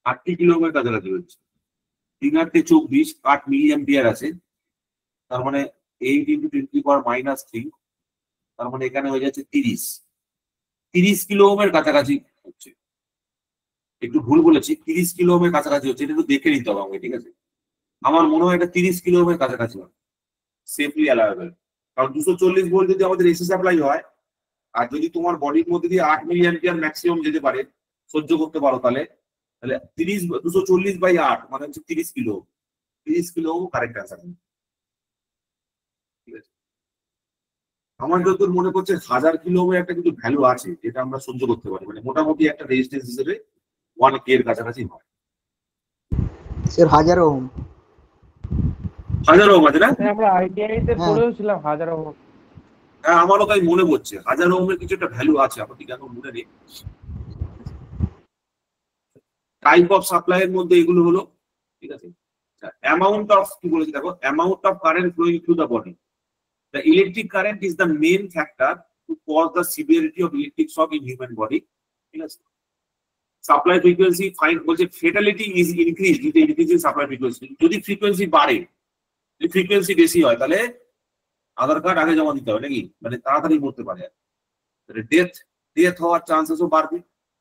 80 কিলো ওহমের কাছাকাছি হচ্ছে। 3 × 24, 8 মিলি অ্যাম্পিয়ার আছে, তার মানে 8 × 10⁻³ তার মানে এখানে হয়ে যাচ্ছে 30 কিলো ওহমের কাছাকাছি হচ্ছে। একটু ভুল বলেছি, 30 কিলো ওহমের কাছাকাছি হচ্ছে, এটা একটু দেখে নিতে হবে আমাকে, ঠিক আছে? আমার মনে হয় এটা 30 কিলো ওহমের কাছাকাছি হয়, সেফলি অ্যালাউয়েবল। কারণ 240 ভোল্ট যদি আমাদের এসি সাপ্লাই হয়, আর যদি তোমার বডির মধ্যে দিয়ে 8 মিলি অ্যাম্পিয়ার ম্যাক্সিমাম যেতে পারে, সহ্য করতে পারো, তাহলে 240/8 মানে হচ্ছে 30 কিলো। 30 কিলো কারেক্ট অ্যান্সার, ঠিক আছে? আমার যতদূর মনে করছে 1000 কিলো ওহমের একটা কিন্তু ভ্যালু আছে, যেটা আমরা সহ্য করতে পারি, মানে মোটামুটি একটা রেজিস্ট্যান্স হিসেবে 1K এর কাছাকাছি হয়। Sir 1000 ohm. 1000 ওহম আছে না? আমরা আইটিআই তে পড়েও ছিলাম 1000 ওহম। হ্যাঁ, আমারও তাই মনে পড়ছে 1000 ওহমের কিছু একটা ভ্যালু আছে, আমার ঠিক এখন মনে নেই। টাইপ অফ সাপ্লাই এর মধ্যে এগুলো হলো, ঠিক আছে? অ্যামাউন্ট অফ, কি বলেছে দেখো, amount of current flowing through the body. The electric current is the main factor to cause the severity of electric shock in human body. Supply frequency find বলছে fatality is increased with the increase in supply frequency. যদি frequency বাড়ে, যদি frequency বেশি হয়, তাহলে আধার card আগে জমা দিতে হবে নাকি, মানে তাড়াতাড়ি মরতে পারে। ডেথ হওয়ার চান্সেসও বাড়বে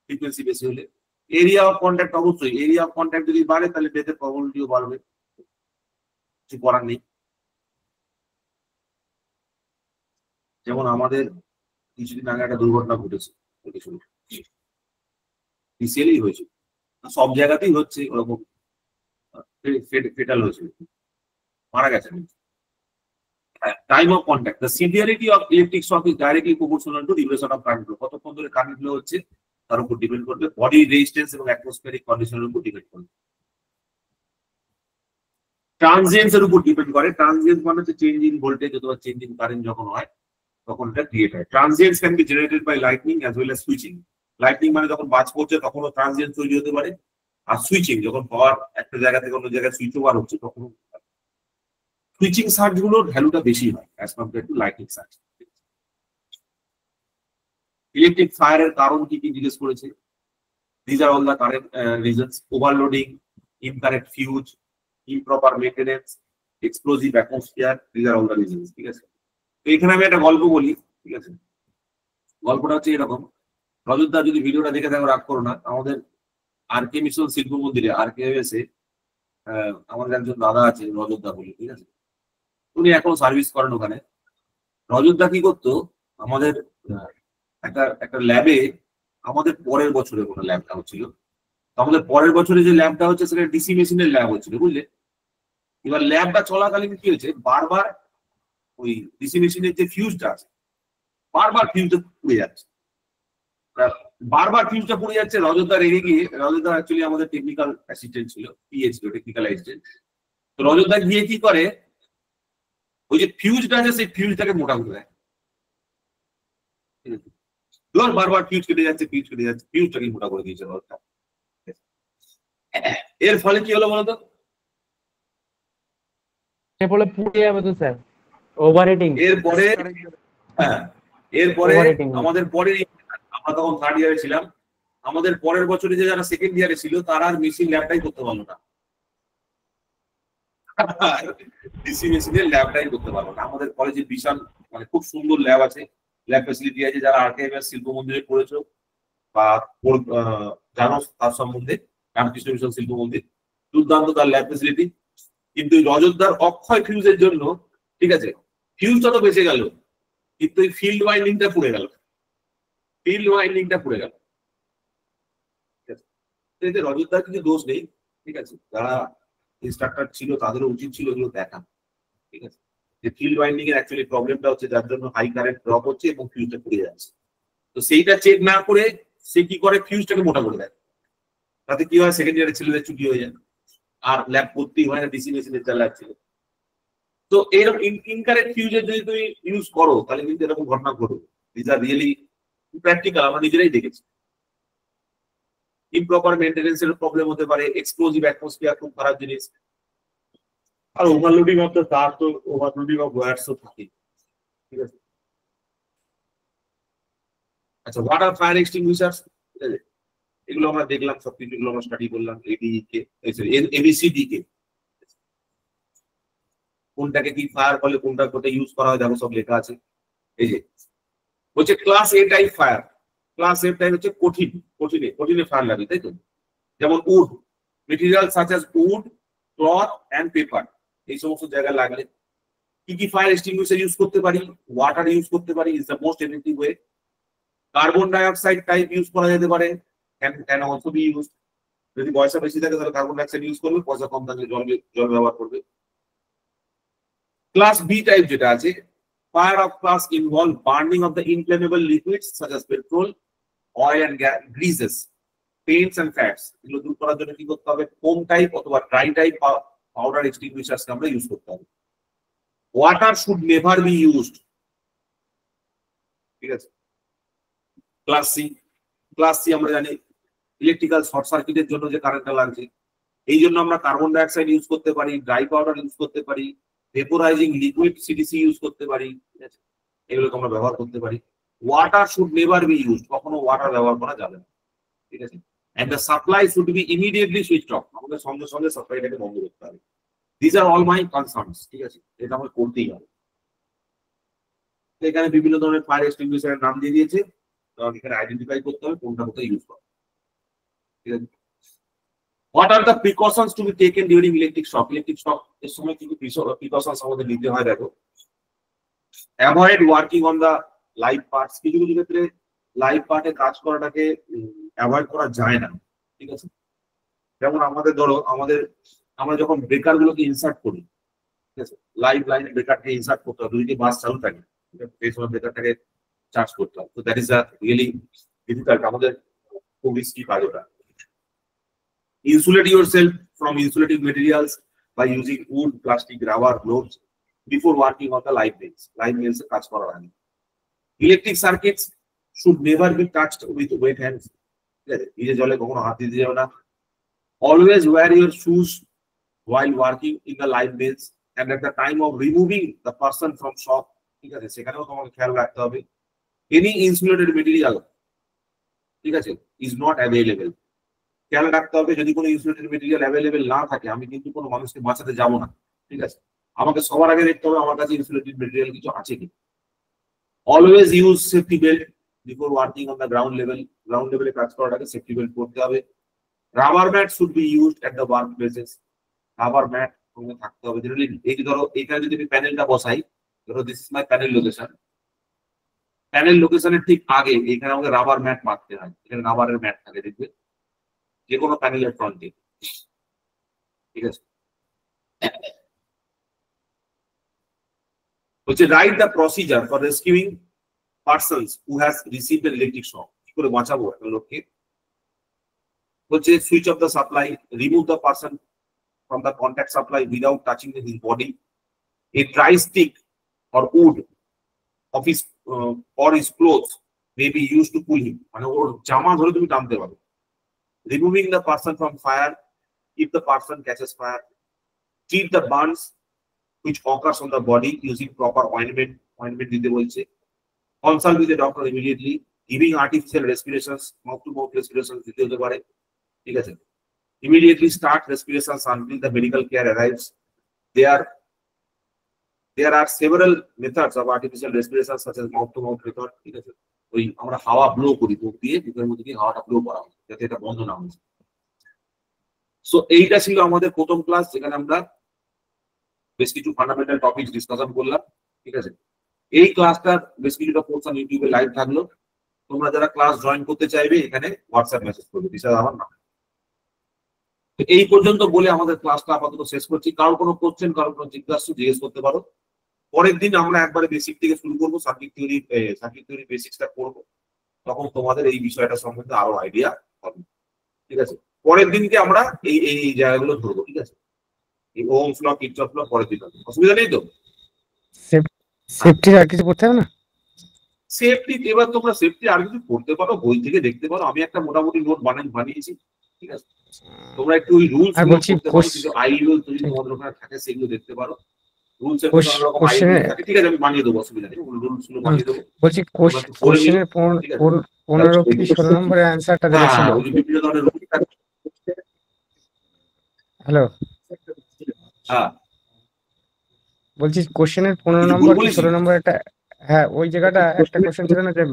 ফ্রিকোয়েন্সি বেশি হলে। এরিয়া অফ কন্ট্যাক্ট, অবশ্যই এরিয়া অফ কন্ট্যাক্ট যদি বাড়ে, তাহলে ডেথের প্রবাবিলিটিও বাড়বে, কিছু করার নেই। যেমন আমাদের কিছুদিন আগে একটা দুর্ঘটনা ঘটেছে, রিসেন্টলি হয়েছে, সব জায়গাতেই হচ্ছে ওরকম, ফেটাল হয়েছে, মারা গেছে। Time of contact, the severity of electric shock is directly proportional to duration of current flow. কতক্ষণ ধরে কারেন্ট ফ্লো হচ্ছে তার উপর ডিপেন্ড করবে, বডি রেজিস্ট্যান্স এবং অ্যাটমসফিয়ারিক কন্ডিশনের উপর ডিপেন্ড করবে। ট্রানজিয়েন্স এর উপর ডিপেন্ড করে। ট্রানজিয়েন্স মানে হচ্ছে চেঞ্জ ইন ভোল্টেজ অথবা চেঞ্জ ইন কারেন্ট যখন হয় তখন এটা ক্রিয়েট হয়। Transients can be generated by lightning as well as switching. Lightning মানে যখন বাজ পড়ছে তখনও ট্রানজিয়েন্ট তৈরি হতে পারে। আর সুইচিং যখন পাওয়ার একটা জায়গা থেকে অন্য জায়গায় সুইচ ওভার হচ্ছে তখন সুইচিং সার্জ গুলোর ভ্যালুটা বেশি হয় as compare to lightning surge. Electric ফায়ারের কারণ কি কি জিজ্ঞেস করেছে। These are all the current reasons: overloading, incorrect fuse, improper maintenance, explosive atmosphere. These are all the reasons. ঠিক আছে, তো এখানে আমি একটা গল্প বলি। ঠিক আছে, গল্পটা হচ্ছে এরকম, রজতদা যদি ভিডিওটা দেখে থাকো রাগ করো না, আমাদের আরকে মিশন শিল্প মন্দিরে আরকেএসে আমাদের একজন দাদা আছে রজতদা বলে। ঠিক আছে, উনি এখন সার্ভিস করেন ওখানে। রজতদা কি করতো, আমাদের একটা ল্যাবে, আমাদের পরের বছরে কোনো ল্যাবটা হচ্ছিল, তো আমাদের পরের বছরে যে ল্যাবটা হচ্ছে সেটা ডিসি মেশিনের ল্যাব হচ্ছিল, বুঝলে। এবার ল্যাবটা চলাকালীন কি হয়েছে, বারবার ওই ডিসি মেশিনের যে ফিউজটা আছে বারবার ফিউজটা পুড়ে যাচ্ছে, বারবার ফিউজটা পুড়ে যাচ্ছে। রজতদা রেগে গিয়ে, রজতদা অ্যাকচুয়ালি আমাদের টেকনিক্যাল অ্যাসিস্ট্যান্ট ছিল, পিএইচ টেকনিক্যাল অ্যাসিস্ট্যান্ট। তো রজতদা গিয়ে কি করে, ওই যে ফিউজটা আছে সেই ফিউজটাকে মোটা করে দেয়। ঠিক আছে, বারবার ফিউজ কেটে যাচ্ছে, ফিউজ কেটে যাচ্ছে, ফিউজটাকে মোটা করে দিয়েছে রজতদা। এর ফলে কি হলো বলতো, এর ফলে পুড়ে যাবে তো স্যার, ওভারহিটিং। এরপরে আমাদের পরের, আমরা তখন থার্ড ইয়ারে ছিলাম, আমাদের পরের বছরে যে যারা সেকেন্ড ইয়ারে ছিল তারা আর মেশিন ল্যাবটাই করতে পারলো না, ডিসি মেশিনের ল্যাবটাই করতে পারলো না। আমাদের কলেজে বিশাল মানে খুব সুন্দর ল্যাব আছে, ল্যাব ফ্যাসিলিটি আছে। যারা আরকেএস শিল্প মন্দিরে পড়েছো বা জানো তার সম্বন্ধে, রামকৃষ্ণ মিশন শিল্প মন্দির দুর্দান্ত তার ল্যাব ফ্যাসিলিটি। কিন্তু রজতদার অক্ষয় ফিউজের জন্য, ঠিক আছে, ফিউজটা তো বেঁচে গেল, কিন্তু এই ফিল্ড ওয়াইন্ডিংটা পুড়ে গেল, ফিল্ড ওয়াইন্ডিংটা পুড়ে গেল। এতে রজতদার কিছু দোষ নেই, ঠিক আছে, যারা ইনস্ট্রাক্টর ছিল তাদেরও উচিত ছিল এগুলো দেখা। ঠিক আছে, যে ফিল্ড ওয়াইন্ডিং এর অ্যাকচুয়ালি প্রবলেমটা হচ্ছে যার জন্য হাই কারেন্ট ড্রপ হচ্ছে এবং ফিউজটা পুড়ে যাচ্ছে। তো সেইটা চেক না করে সে কি করে, ফিউজটাকে মোটা করে দেয়। তাতে কি হয়, সেকেন্ড ইয়ারের ছেলেদের ছুটি হয়ে যায়, আর ল্যাব করতেই হয় না, ডিসি মেশিনের যা ল্যাব ছিল। তো এরকম ইনকারেক্ট ফিউজের যদি তুমি ইউজ করো তাহলে কিন্তু এরকম ঘটনা ঘটবে। দিস আর রিয়েলি প্র্যাকটিক্যাল, আমরা নিজেরাই দেখেছি। ইমপ্রপার মেইনটেনেন্সের প্রবলেম হতে পারে, এক্সপ্লোজিভ অ্যাটমসফিয়ার খুব খারাপ জিনিস, আর ওভারলোডিং অফ দ্য তার, তো ওভারলোডিং অফ ওয়্যারস তো থাকে। ঠিক আছে, আচ্ছা, ওয়াটার ফায়ার এক্সটিংগুইশার্স, ঠিক আছে, এগুলো আমরা দেখলাম, সবকিছু এগুলো আমরা স্টাডি করলাম। এডিকে, এবিসিডিকে, কোনটাকে কি ফায়ার বলে, কোনটা কোথায় ইউজ করা হয়, দেখো সব লেখা আছে। এই যে হচ্ছে class A type fire, class A type হচ্ছে কঠিনে ফায়ার লাগে, তাই তো। যেমন wood, material such as wood, cloth and paper, এই সমস্ত জায়গায় লাগলে কি কি ফায়ার এক্সটিংগুইশার ইউজ করতে পারি, ওয়াটার ইউজ করতে পারি, is the most effective way. Carbon dioxide type use করা যেতে পারে, ক্যান অলসো বি ইউজ। যদি পয়সা বেশি থাকে তাহলে কার্বন ডাইঅক্সাইড ইউজ করবে, পয়সা কম থাকলে জল ব্যবহার করবে। ক্লাস বি টাইপ যেটা আছে, fire of class involve burning of the inflammable liquids such as petrol, oil and greases, paints and fats. এগুলো দূর করার জন্য কি করতে হবে, ফোম টাইপ অথবা ড্রাই টাইপ পাউডার এক্সটিংগুইশার্স আমরা ইউজ করতে হবে। Water should never be used. ঠিক আছে, ক্লাস সি আমরা জানি ইলেকট্রিক্যাল শর্ট সার্কিটের জন্য যে কারেন্টটা লাগছে, এই জন্য আমরা কার্বন ডাইঅক্সাইড ইউজ করতে পারি, ড্রাই পাউডার ইউজ করতে পারি, ভেপোরাইজিং লিকুইড সিডিসি ইউজ করতে পারি। ঠিক আছে, এগুলোকে আমরা ব্যবহার করতে পারি। Water should never be used, কখনো ওয়াটার ব্যবহার করা যাবে না। ঠিক আছে, and the supply should be immediately switched off, আমাদের সঙ্গে সঙ্গে সাপ্লাইটাকে বন্ধ করতে হবে। This are all my concerns. ঠিক আছে, এটা আমাকে করতেই হবে। এখানে বিভিন্ন ধরনের ফায়ার এক্সটিংগুইশারের নাম দিয়ে দিয়েছে, এখানে আইডেন্টিফাই করতে হবে কোনটা কোথায় ইউজ করা। ঠিক আছে, what are the precautions to be taken during electric shock? Electric shock এর সময় কিছু precautions আমাদের নিতে হয়। দেখো, avoid working on the live parts, কিছু কিছু ক্ষেত্রে লাইভ পার্টে কাজ করাটাকে অ্যাভয়েড করা যায় না। ঠিক আছে, যেমন আমাদের ধরো আমরা যখন ব্রেকার গুলোকে ইনসার্ট করি, ঠিক আছে, লাইভ লাইনে ব্রেকারকে ইনসার্ট করতে হবে, যদি বাস চালু থাকে সেই সময় ব্রেকারটাকে চার্জ করতে হবে। তো that is a really difficult, আমাদের খুব রিস্কি কাজ ওটা। Insulate yourself from insulating materials by using wood, plastic, rubber, gloves before working on the live nails. Live nails কাজ করার আগে। Electric circuits should never be touched with wet hands. ঠিক আছে, ভিজে জলে কখনো হাত দিতে যাবে না। Always wear your shoes while working in the live bench and at the time of removing the person from shop, ঠিক আছে, সেখানেও তোমাকে খেয়াল রাখতে হবে। Any insulated material, ঠিক আছে, is not available. খেয়াল রাখতে হবে যদি কোনো ইনসুলেটেড মেটেরিয়াল অ্যাভেলেবেল না থাকে, আমি কিন্তু কোনো মানুষকে বাঁচাতে যাব না, ঠিক আছে, আমাকে সবার আগে দেখতে হবে আমার কাছে ইনসুলেটেড মেটেরিয়াল কিছু আছে কি। Always use safety belt before working on the ground level, ground লেভেলে কাজ করার আগে সেফটি বেল্ট পরতে হবে। Rubber mat should be used at the work places, rubber mat তোমাকে থাকতে হবে। জেনারেলি এই ধরো এখানে যদি আমি প্যানেলটা বসাই, ধরো this is my panel location, panel লোকেশনের ঠিক আগে এখানে আমাকে রাবার ম্যাট মারতে হয়, এখানে রাবারের ম্যাট থাকে দেখবে যে কোনো প্যানেলের ফ্রন্টে, ঠিক আছে। হচ্ছে right the procedure for rescuing persons who has received an electric shock, কি করে বাঁচাবো একটা লোককে। হচ্ছে switch off the supply, remove the person from the contact supply without touching his body, a dry stick or wood of his or his clothes may be used to pull him, মানে ওর জামা ধরে তুমি টানতে পারো। Removing the person from fire if the person catches fire. Treat the burns which occurs on the body using proper ointment. Ointment দিতে বলছে। Consult with the doctor immediately. Giving artificial respirations, mouth to mouth respirations দিতে হতে পারে, ঠিক আছে। Immediately start respirations until the medical care arrives. There are several methods of artificial respiration such as mouth to mouth method, ঠিক আছে। ওই আমরা হাওয়া ব্লো করি মুখ দিয়ে, বুকের মধ্যে দিয়ে হাওয়াটা ব্লো করা হয় যাতে এটা বন্ধ না হয়। সো এইটা ছিল আমাদের প্রথম ক্লাস, যেখানে আমরা বেশ কিছু ফান্ডামেন্টাল টপিক ডিসকাশন করলাম, ঠিক আছে। এই ক্লাসটার বেশ কিছুটা পোর্শন ইউটিউবে লাইভ থাকলো, তোমরা যারা ক্লাস জয়েন করতে চাইবে এখানে হোয়াটসঅ্যাপ মেসেজ করবে, দিশা আমার নাম। এই পর্যন্ত বলে আমাদের ক্লাসটা আপাতত শেষ করছি। কারোর কোনো কোশ্চেন, কারোর কোনো জিজ্ঞাসা জিজ্ঞেস করতে পারো। পরের দিন আমরা একবারে বেসিক থেকে শুরু করবো, সার্কিট থিওরি বেসিক্সটা করবো, তখন তোমাদের এই বিষয়টা সম্বন্ধে আরো আইডিয়া হবে, ঠিক আছে। পরের দিনকে আমরা এই জায়গাগুলো ধরবো, ঠিক আছে। এই ওহমস ল, কিরচফ ল পরের দিন হবে, অসুবিধা নেই তো? সেফটি আর কিছু করতে হবে না? সেফটি এবার তোমরা সেফটি আর কিছু করতে পারো, বই থেকে দেখতে পারো, আমি একটা মোটামুটি নোট বানিয়েছি, ঠিক আছে। তোমরা একটু ওই রুলস আইন যদি তোমাদের ওখানে থাকে সেগুলো দেখতে পারো। বলছি কোশ্চেনের 15 কি 16 নম্বরের অ্যানসারটা দেখেছিল। হ্যালো, হ্যাঁ বলছি কোশ্চেনের 15 নম্বর কি 16 নম্বর একটা, হ্যাঁ ওই জায়গাটা একটা কোশ্চেন ছিল না যে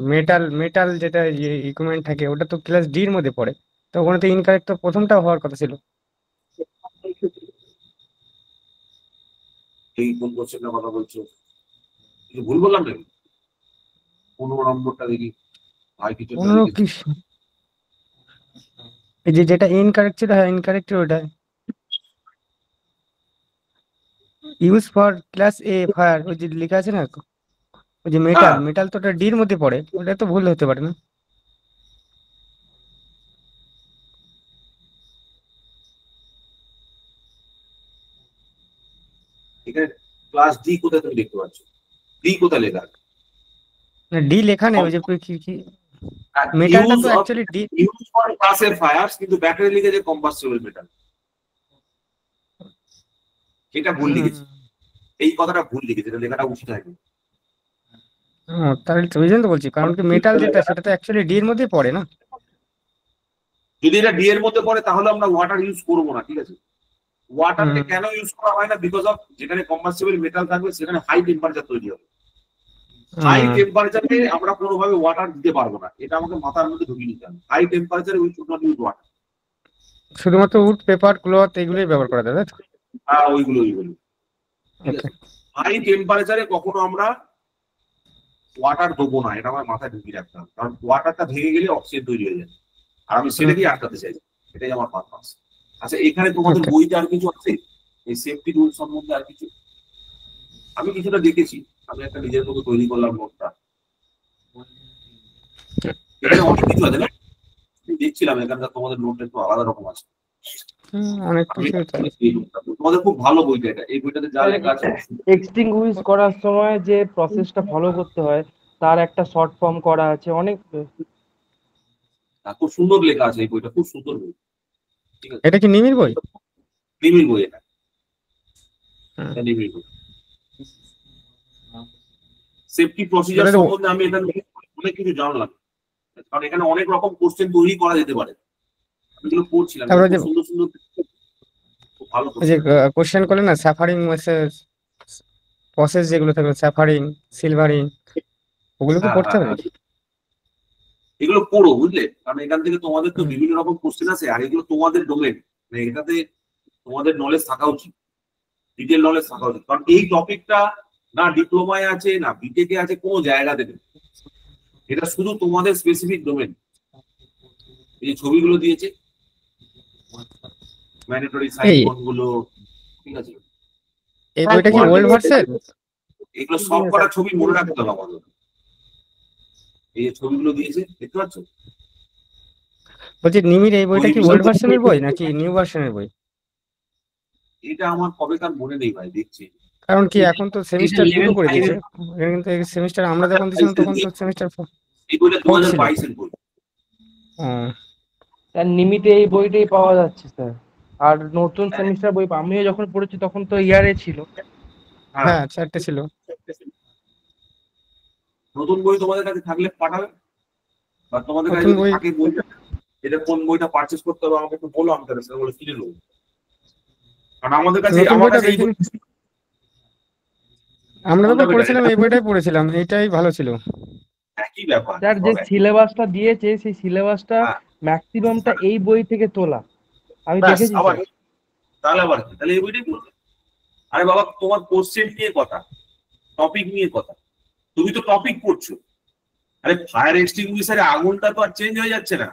মেটাল যেটা ইকুইপমেন্ট থাকে ওটা তো ক্লাস ডি এর মধ্যে পড়ে, তো ওখানে তো ইনকারেক্ট তো প্রথমটা হওয়ার কথা ছিল। এই কোন কোশ্চেনটার কথা বলছো? কিছু ভুল বললাম নাকি? 15 নম্বরটা দেখি ভাই, কিছু 15 কি এই যেটা ইনকারেক্ট ছিল, হ্যাঁ ইনকারেক্ট ওটা use for class A fire, ওই যে লেখা আছে না ওই যে মেটাল তো ওটা ডি এর মধ্যে পড়ে, ওটা তো ভুল হতে পারে না? এখানে ক্লাস ডি কোথায় তুমি দেখতে পাচ্ছ? ডি কোথায় লেখা আছে? না ডি লেখা নেই, ওই যে কি মেটালটা তো actually D use for class A fires, কিন্তু ব্যাটারি লিখেছে কম্বাস্টিবল মেটাল, এটা ভুল লিখেছে। এই কথাটা ভুল লিখেছে, এটা লেখাটা উচিত হয়নি। তাহলে ওই জন্য তো বলছি, কারণ কি মেটাল যেটা সেটা তো অ্যাকচুয়ালি ডি এর মধ্যে পড়ে না। যদি এটা ডি এর মধ্যে পড়ে তাহলে আমরা ওয়াটার ইউজ করবো না, ঠিক আছে। ওয়াটারকে কেন ইউজ করা হয় না? বিকজ অফ যেখানে কম্বাস্টিবল মেটাল থাকবে সেখানে হাই টেম্পারেচার তৈরি হবে। হাই টেম্পারেচারে আমরা কোনোভাবে ওয়াটার দিতে পারবো না, এটা আমাকে মাথার মধ্যে ঢুকিয়ে নিতে হবে। হাই টেম্পারেচারে we should not use water. শুধুমাত্র উড, পেপার, ক্লথ এগুলোই ব্যবহার করা যাবে। হ্যাঁ ওইগুলো। হাই টেম্পারেচারে কখনো আমরা ওয়াটার দেবো না, এটা আমার মাথায় ঢুকিয়ে রাখতে হবে, কারণ ওয়াটারটা ভেঙে গেলে অক্সিজেন তৈরি হয়ে যায়, আর আমি সেটাকেই আটকাতে চাই, এটাই আমার পারপাস। আচ্ছা এখানে তোমাদের বইতে আর কিছু আছে এই সেফটি রুল সম্বন্ধে? আর কিছু আমি কিছুটা দেখেছি, আমি একটা নিজের মতো তৈরি করলাম নোটটা, এখানে অনেক কিছু আছে না? দেখছিলাম এখানকার তোমাদের নোটটা একটু আলাদা রকম আছে, অনেক কিছু। তোমাদের খুব ভালো বইটা এটা, এই বইটাতে যা লেখা আছে এক্সটিংগুইশ করার সময় যে প্রসেসটা ফলো করতে হয় তার একটা শর্ট ফর্ম করা আছে, অনেক। খুব সুন্দর লেখা আছে এই বইটা, খুব সুন্দর বই। ঠিক আছে, এটা কি নিমির বই? নিমির বই এটা, হুম। এটা নিমির বই। সেফটি প্রসিজার এটা তো- সম্বন্ধে আমি এটা অনেক কিছু জানলাম, কারণ এখানে অনেক রকম কোশ্চেন তৈরি করা যেতে পারে। আমি এগুলো পড়ছিলাম, তারপরে খুব যে- সুন্দর সুন্দর, খুব ভালো ওই যে কোশ্চেন। কোশ্চেন করলে না, সাফারিং প্রসেস যেগুলো থাকবে, সাফারিং, সিলভারিং, ওগুলো কি হ্যাঁ পড়তে হ্যাঁ হবে? হ্যাঁ, এগুলো পড়ো, বুঝলে, কারণ এখান থেকে তোমাদের তো হুম। বিভিন্ন রকম কোশ্চেন আছে, আর এগুলো তোমাদের ডোমেন, এটাতে তোমাদের নলেজ থাকা উচিত, ডিটেল নলেজ থাকা উচিত, কারণ এই টপিকটা না ডিপ্লোমায় আছে না বিটেকে আছে, কোনো জায়গাতে নেই। এটা শুধু তোমাদের স্পেসিফিক ডোমেন। এই যে ছবিগুলো দিয়েছে, ম্যান্ডেটরি সাইন গুলো, ঠিক আছে, এই বইটা কি ওল্ড ভার্সন? এগুলো সব কটা ছবি মনে রাখতে হবে আমাদের। এই যে ছবিগুলো দিয়েছে, দেখতে পাচ্ছ? বলছি নিমির এই বইটা কি ওল্ড ভার্সনের বই নাকি নিউ ভার্সনের বই? এটা আমার কবেকার মনে নেই ভাই, দেখছি। কারণ কি এখন তো সেমিস্টার দুটো করে 11 দিয়েছে, কিন্তু এই সেমিস্টার আমরা যখন দিয়েছিলাম তখন তো সেমিস্টার এই বইটা 4 ছিল। 2022 এর বই। স্যার নিমিতে এই বইটাই পাওয়া যাচ্ছে স্যার। আর নতুন সেমিস্টার বই আমিও যখন পড়েছি তখন তো ইয়ারে ছিল। হ্যাঁ 4টে ছিল। নতুন বই তোমাদের কাছে থাকলে পাঠাবে, বা তোমাদের কাছে নতুন যদি বই থাকে বইটা, এটা কোন বইটা পারচেজ করতে হবে আমাকে একটু বলো, আমি তাহলে সেটা বলে কিনে নেবো। কারণ আমাদের কাছে, নতুন আমার বইটা কাছে এই দেখিনি। বই- আমরা কোনটা যখন better? পড়েছিলাম এই বইটাই পড়েছিলাম, এইটাই ভালো ছিল। একই ব্যাপার স্যার যে সব সিলেবাসটা দিয়েছে সেই সিলেবাসটা হ্যাঁ। ম্যাক্সিমামটা এই বই থেকে তোলা, আমি ব্যাস, দেখেছি আবার স্যার। তাহলে আবার কি? তাহলে এই বইটাই পড়বে। আরে বাবা, তোমার কোশ্চেন নিয়ে কথা, টপিক নিয়ে কথা, তুমি তো টপিক পড়ছো। আরে ফায়ার এক্সটিংগুইশারে আগুনটা তো আর চেঞ্জ হয়ে যাচ্ছে না,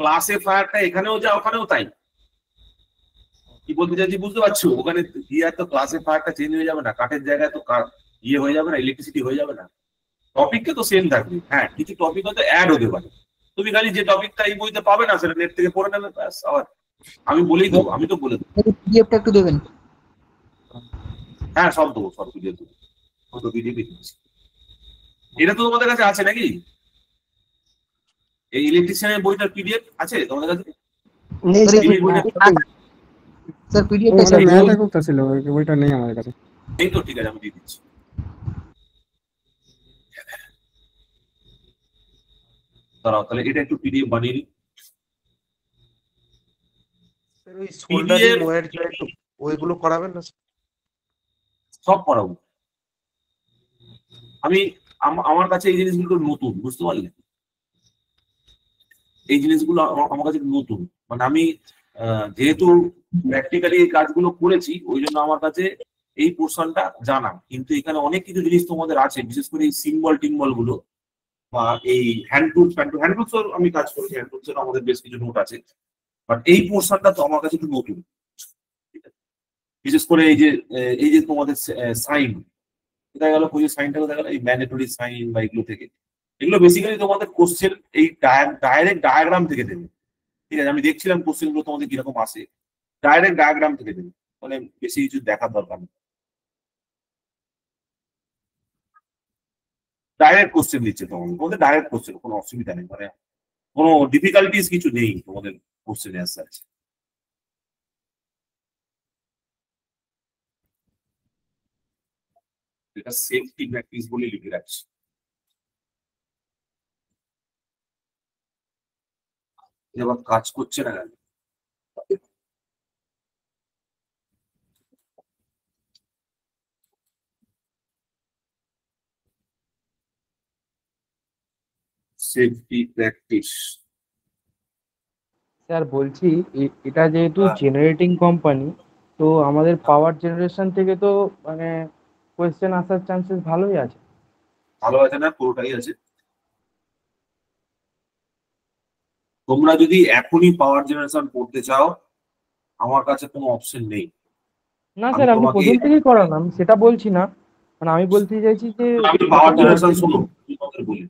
ক্লাসে ফায়ারটা এখানেও যা ওখানেও তাই। কি বলতে চাইছি বুঝতে পারছো? ওখানে গিয়ে তো ক্লাসে ফায়ারটা চেঞ্জ হয়ে যাবে না, কাঠের জায়গায় তো ইয়ে হয়ে যাবে না, ইলেকট্রিসিটি হয়ে যাবে না। টপিকটা তো সেম থাকবে, হ্যাঁ কিছু টপিক হয়তো অ্যাড হতে পারে। তুমি খালি যে টপিকটা এই বইতে পাবে না সেটা নেট থেকে পড়ে নেবে, ব্যাস। আবার আমি বলেই দেবো, আমি তো বলে দেবো। পিডিএফটা একটু দেবেন। হ্যাঁ সব দেবো, সব পিডিএফ দেবো, কত পিডিএফ দিচ্ছি। এটা তো তোমাদের কাছে আছে নাকি? এই ইলেকট্রিশিয়ানের বইটার পিডিএফ আছে তোমাদের কাছে? নেই স্যার, এই বইটা স্যার পিডিএফটা ওটা ম্যাথে করতে ছিল, ওই বইটা নেই আমার কাছে। এই তো, ঠিক আছে, আমি দিয়ে দিচ্ছি। দাঁড়াও, তাহলে এটা একটু পিডিএফ বানিয়ে নিই। স্যার ওই সোল্ডারিং ওয়্যার জয়েন্ট ওইগুলো করাবেন না স্যার? সব করাবো আমি। আমার কাছে এই জিনিসগুলো নতুন, বুঝতে পারলে? এই জিনিসগুলো আমার কাছে নতুন, মানে আমি যেহেতু প্র্যাকটিক্যালি এই কাজগুলো করেছি, ওই জন্য আমার কাছে এই পোর্শনটা জানা। কিন্তু এখানে অনেক কিছু জিনিস তোমাদের আছে, বিশেষ করে এই সিম্বল টিম্বল গুলো, বা এই হ্যান্ডটুলস আমি কাজ করেছি, হ্যান্ডটুলস আমাদের বেশ কিছু নোট আছে, বাট এই পোর্শনটা তো আমার কাছে একটু নতুন। বিশেষ করে এই যে তোমাদের সাইন, কোথায় গেল, কোথায় সাইনটা কোথায় গেল, এই ম্যান্ডেটরি সাইন বা এগুলো থেকে, এগুলো বেসিক্যালি তোমাদের কোশ্চেন এই ডাইরেক্ট ডায়াগ্রাম থেকে দেবে। ঠিক আছে, আমি দেখছিলাম কোশ্চেন গুলো তোমাদের কিরকম আসে, ডাইরেক্ট ডায়াগ্রাম থেকে দেবে, মানে বেশি কিছু দেখার দরকার নেই, ডাইরেক্ট কোশ্চেন দিচ্ছে তোমাদের ডাইরেক্ট কোশ্চেন, কোনো অসুবিধা নেই, মানে কোনো ডিফিকাল্টিস কিছু নেই তোমাদের কোশ্চেনে অ্যাজ সাচ। এটা সেফটি প্র্যাকটিস বলে লিখে রাখছি। এবার কাজ করছে না কেন? Safety practice. স্যার বলছি এটা যেহেতু হ্যাঁ। জেনারেটিং কোম্পানি, তো আমাদের পাওয়ার জেনারেশন থেকে তো মানে কোয়েশ্চেন আসার চান্সেস ভালোই আছে। ভালো আছে না, পুরোটাই আছে। তোমরা যদি এখনই পাওয়ার জেনারেশন পড়তে চাও, আমার কাছে কোনো অপশন নেই। না স্যার, আমি প্রথম থেকেই করানো, আমি সেটা বলছি না, মানে আমি বলতে চাইছি যে আমি পাওয়ার জেনারেশন শুনো, কি কথা বলি,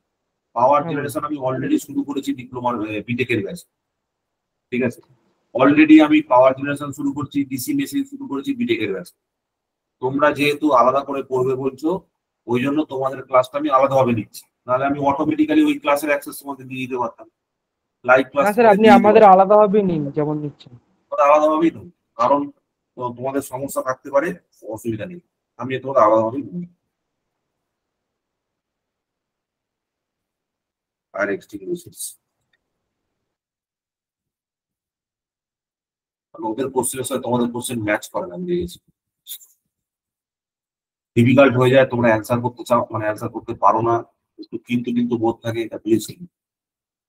পাওয়ার হ্যাঁ, জেনারেশন আমি অলরেডি শুরু করেছি ডিপ্লোমার বিটেকের ব্যাচে। ঠিক আছে, অলরেডি আমি পাওয়ার জেনারেশন শুরু করছি, ডিসি মেশিন শুরু করেছি বিটেকের ব্যাচে। তোমরা যেহেতু আলাদা করে পড়বে বলছো, ওই জন্য তোমাদের ক্লাসটা আমি আলাদাভাবে নিচ্ছি, নাহলে আমি অটোমেটিক্যালি ওই ক্লাসের অ্যাক্সেস তোমাদের দিয়ে দিতে পারতাম। লাইভ ক্লাস না স্যার, আপনি আমাদের আলাদাভাবে নিন যেমন নিচ্ছেন। আলাদাভাবেই দেবো, কারণ তোমাদের সমস্যা থাকতে পারে, অসুবিধা নেই, আমি তোমাদের আলাদাভাবেই দেবো। আর এক্সটিংগুইশার্স ওদের কোশ্চেনের সাথে তোমাদের কোশ্চেন ম্যাচ করে না, আমি দেখেছি। ডিফিকাল্ট হয়ে যায়, তোমরা অ্যান্সার করতে চাও, মানে অ্যান্সার করতে পারো না, একটু কিন্তু কিন্তু বোধ থাকে, এটা বুঝেছি,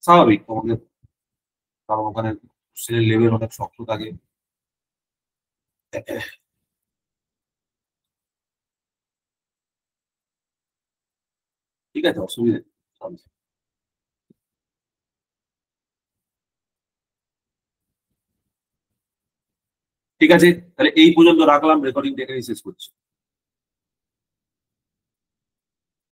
স্বাভাবিক তোমাদের, কারণ ওখানে কোশ্চেনের লেভেল অনেক শক্ত থাকে। ঠিক আছে, অসুবিধা নেই। ঠিক আছে, তাহলে এই পর্যন্ত রাখলাম, রেকর্ডিং শেষ করছি।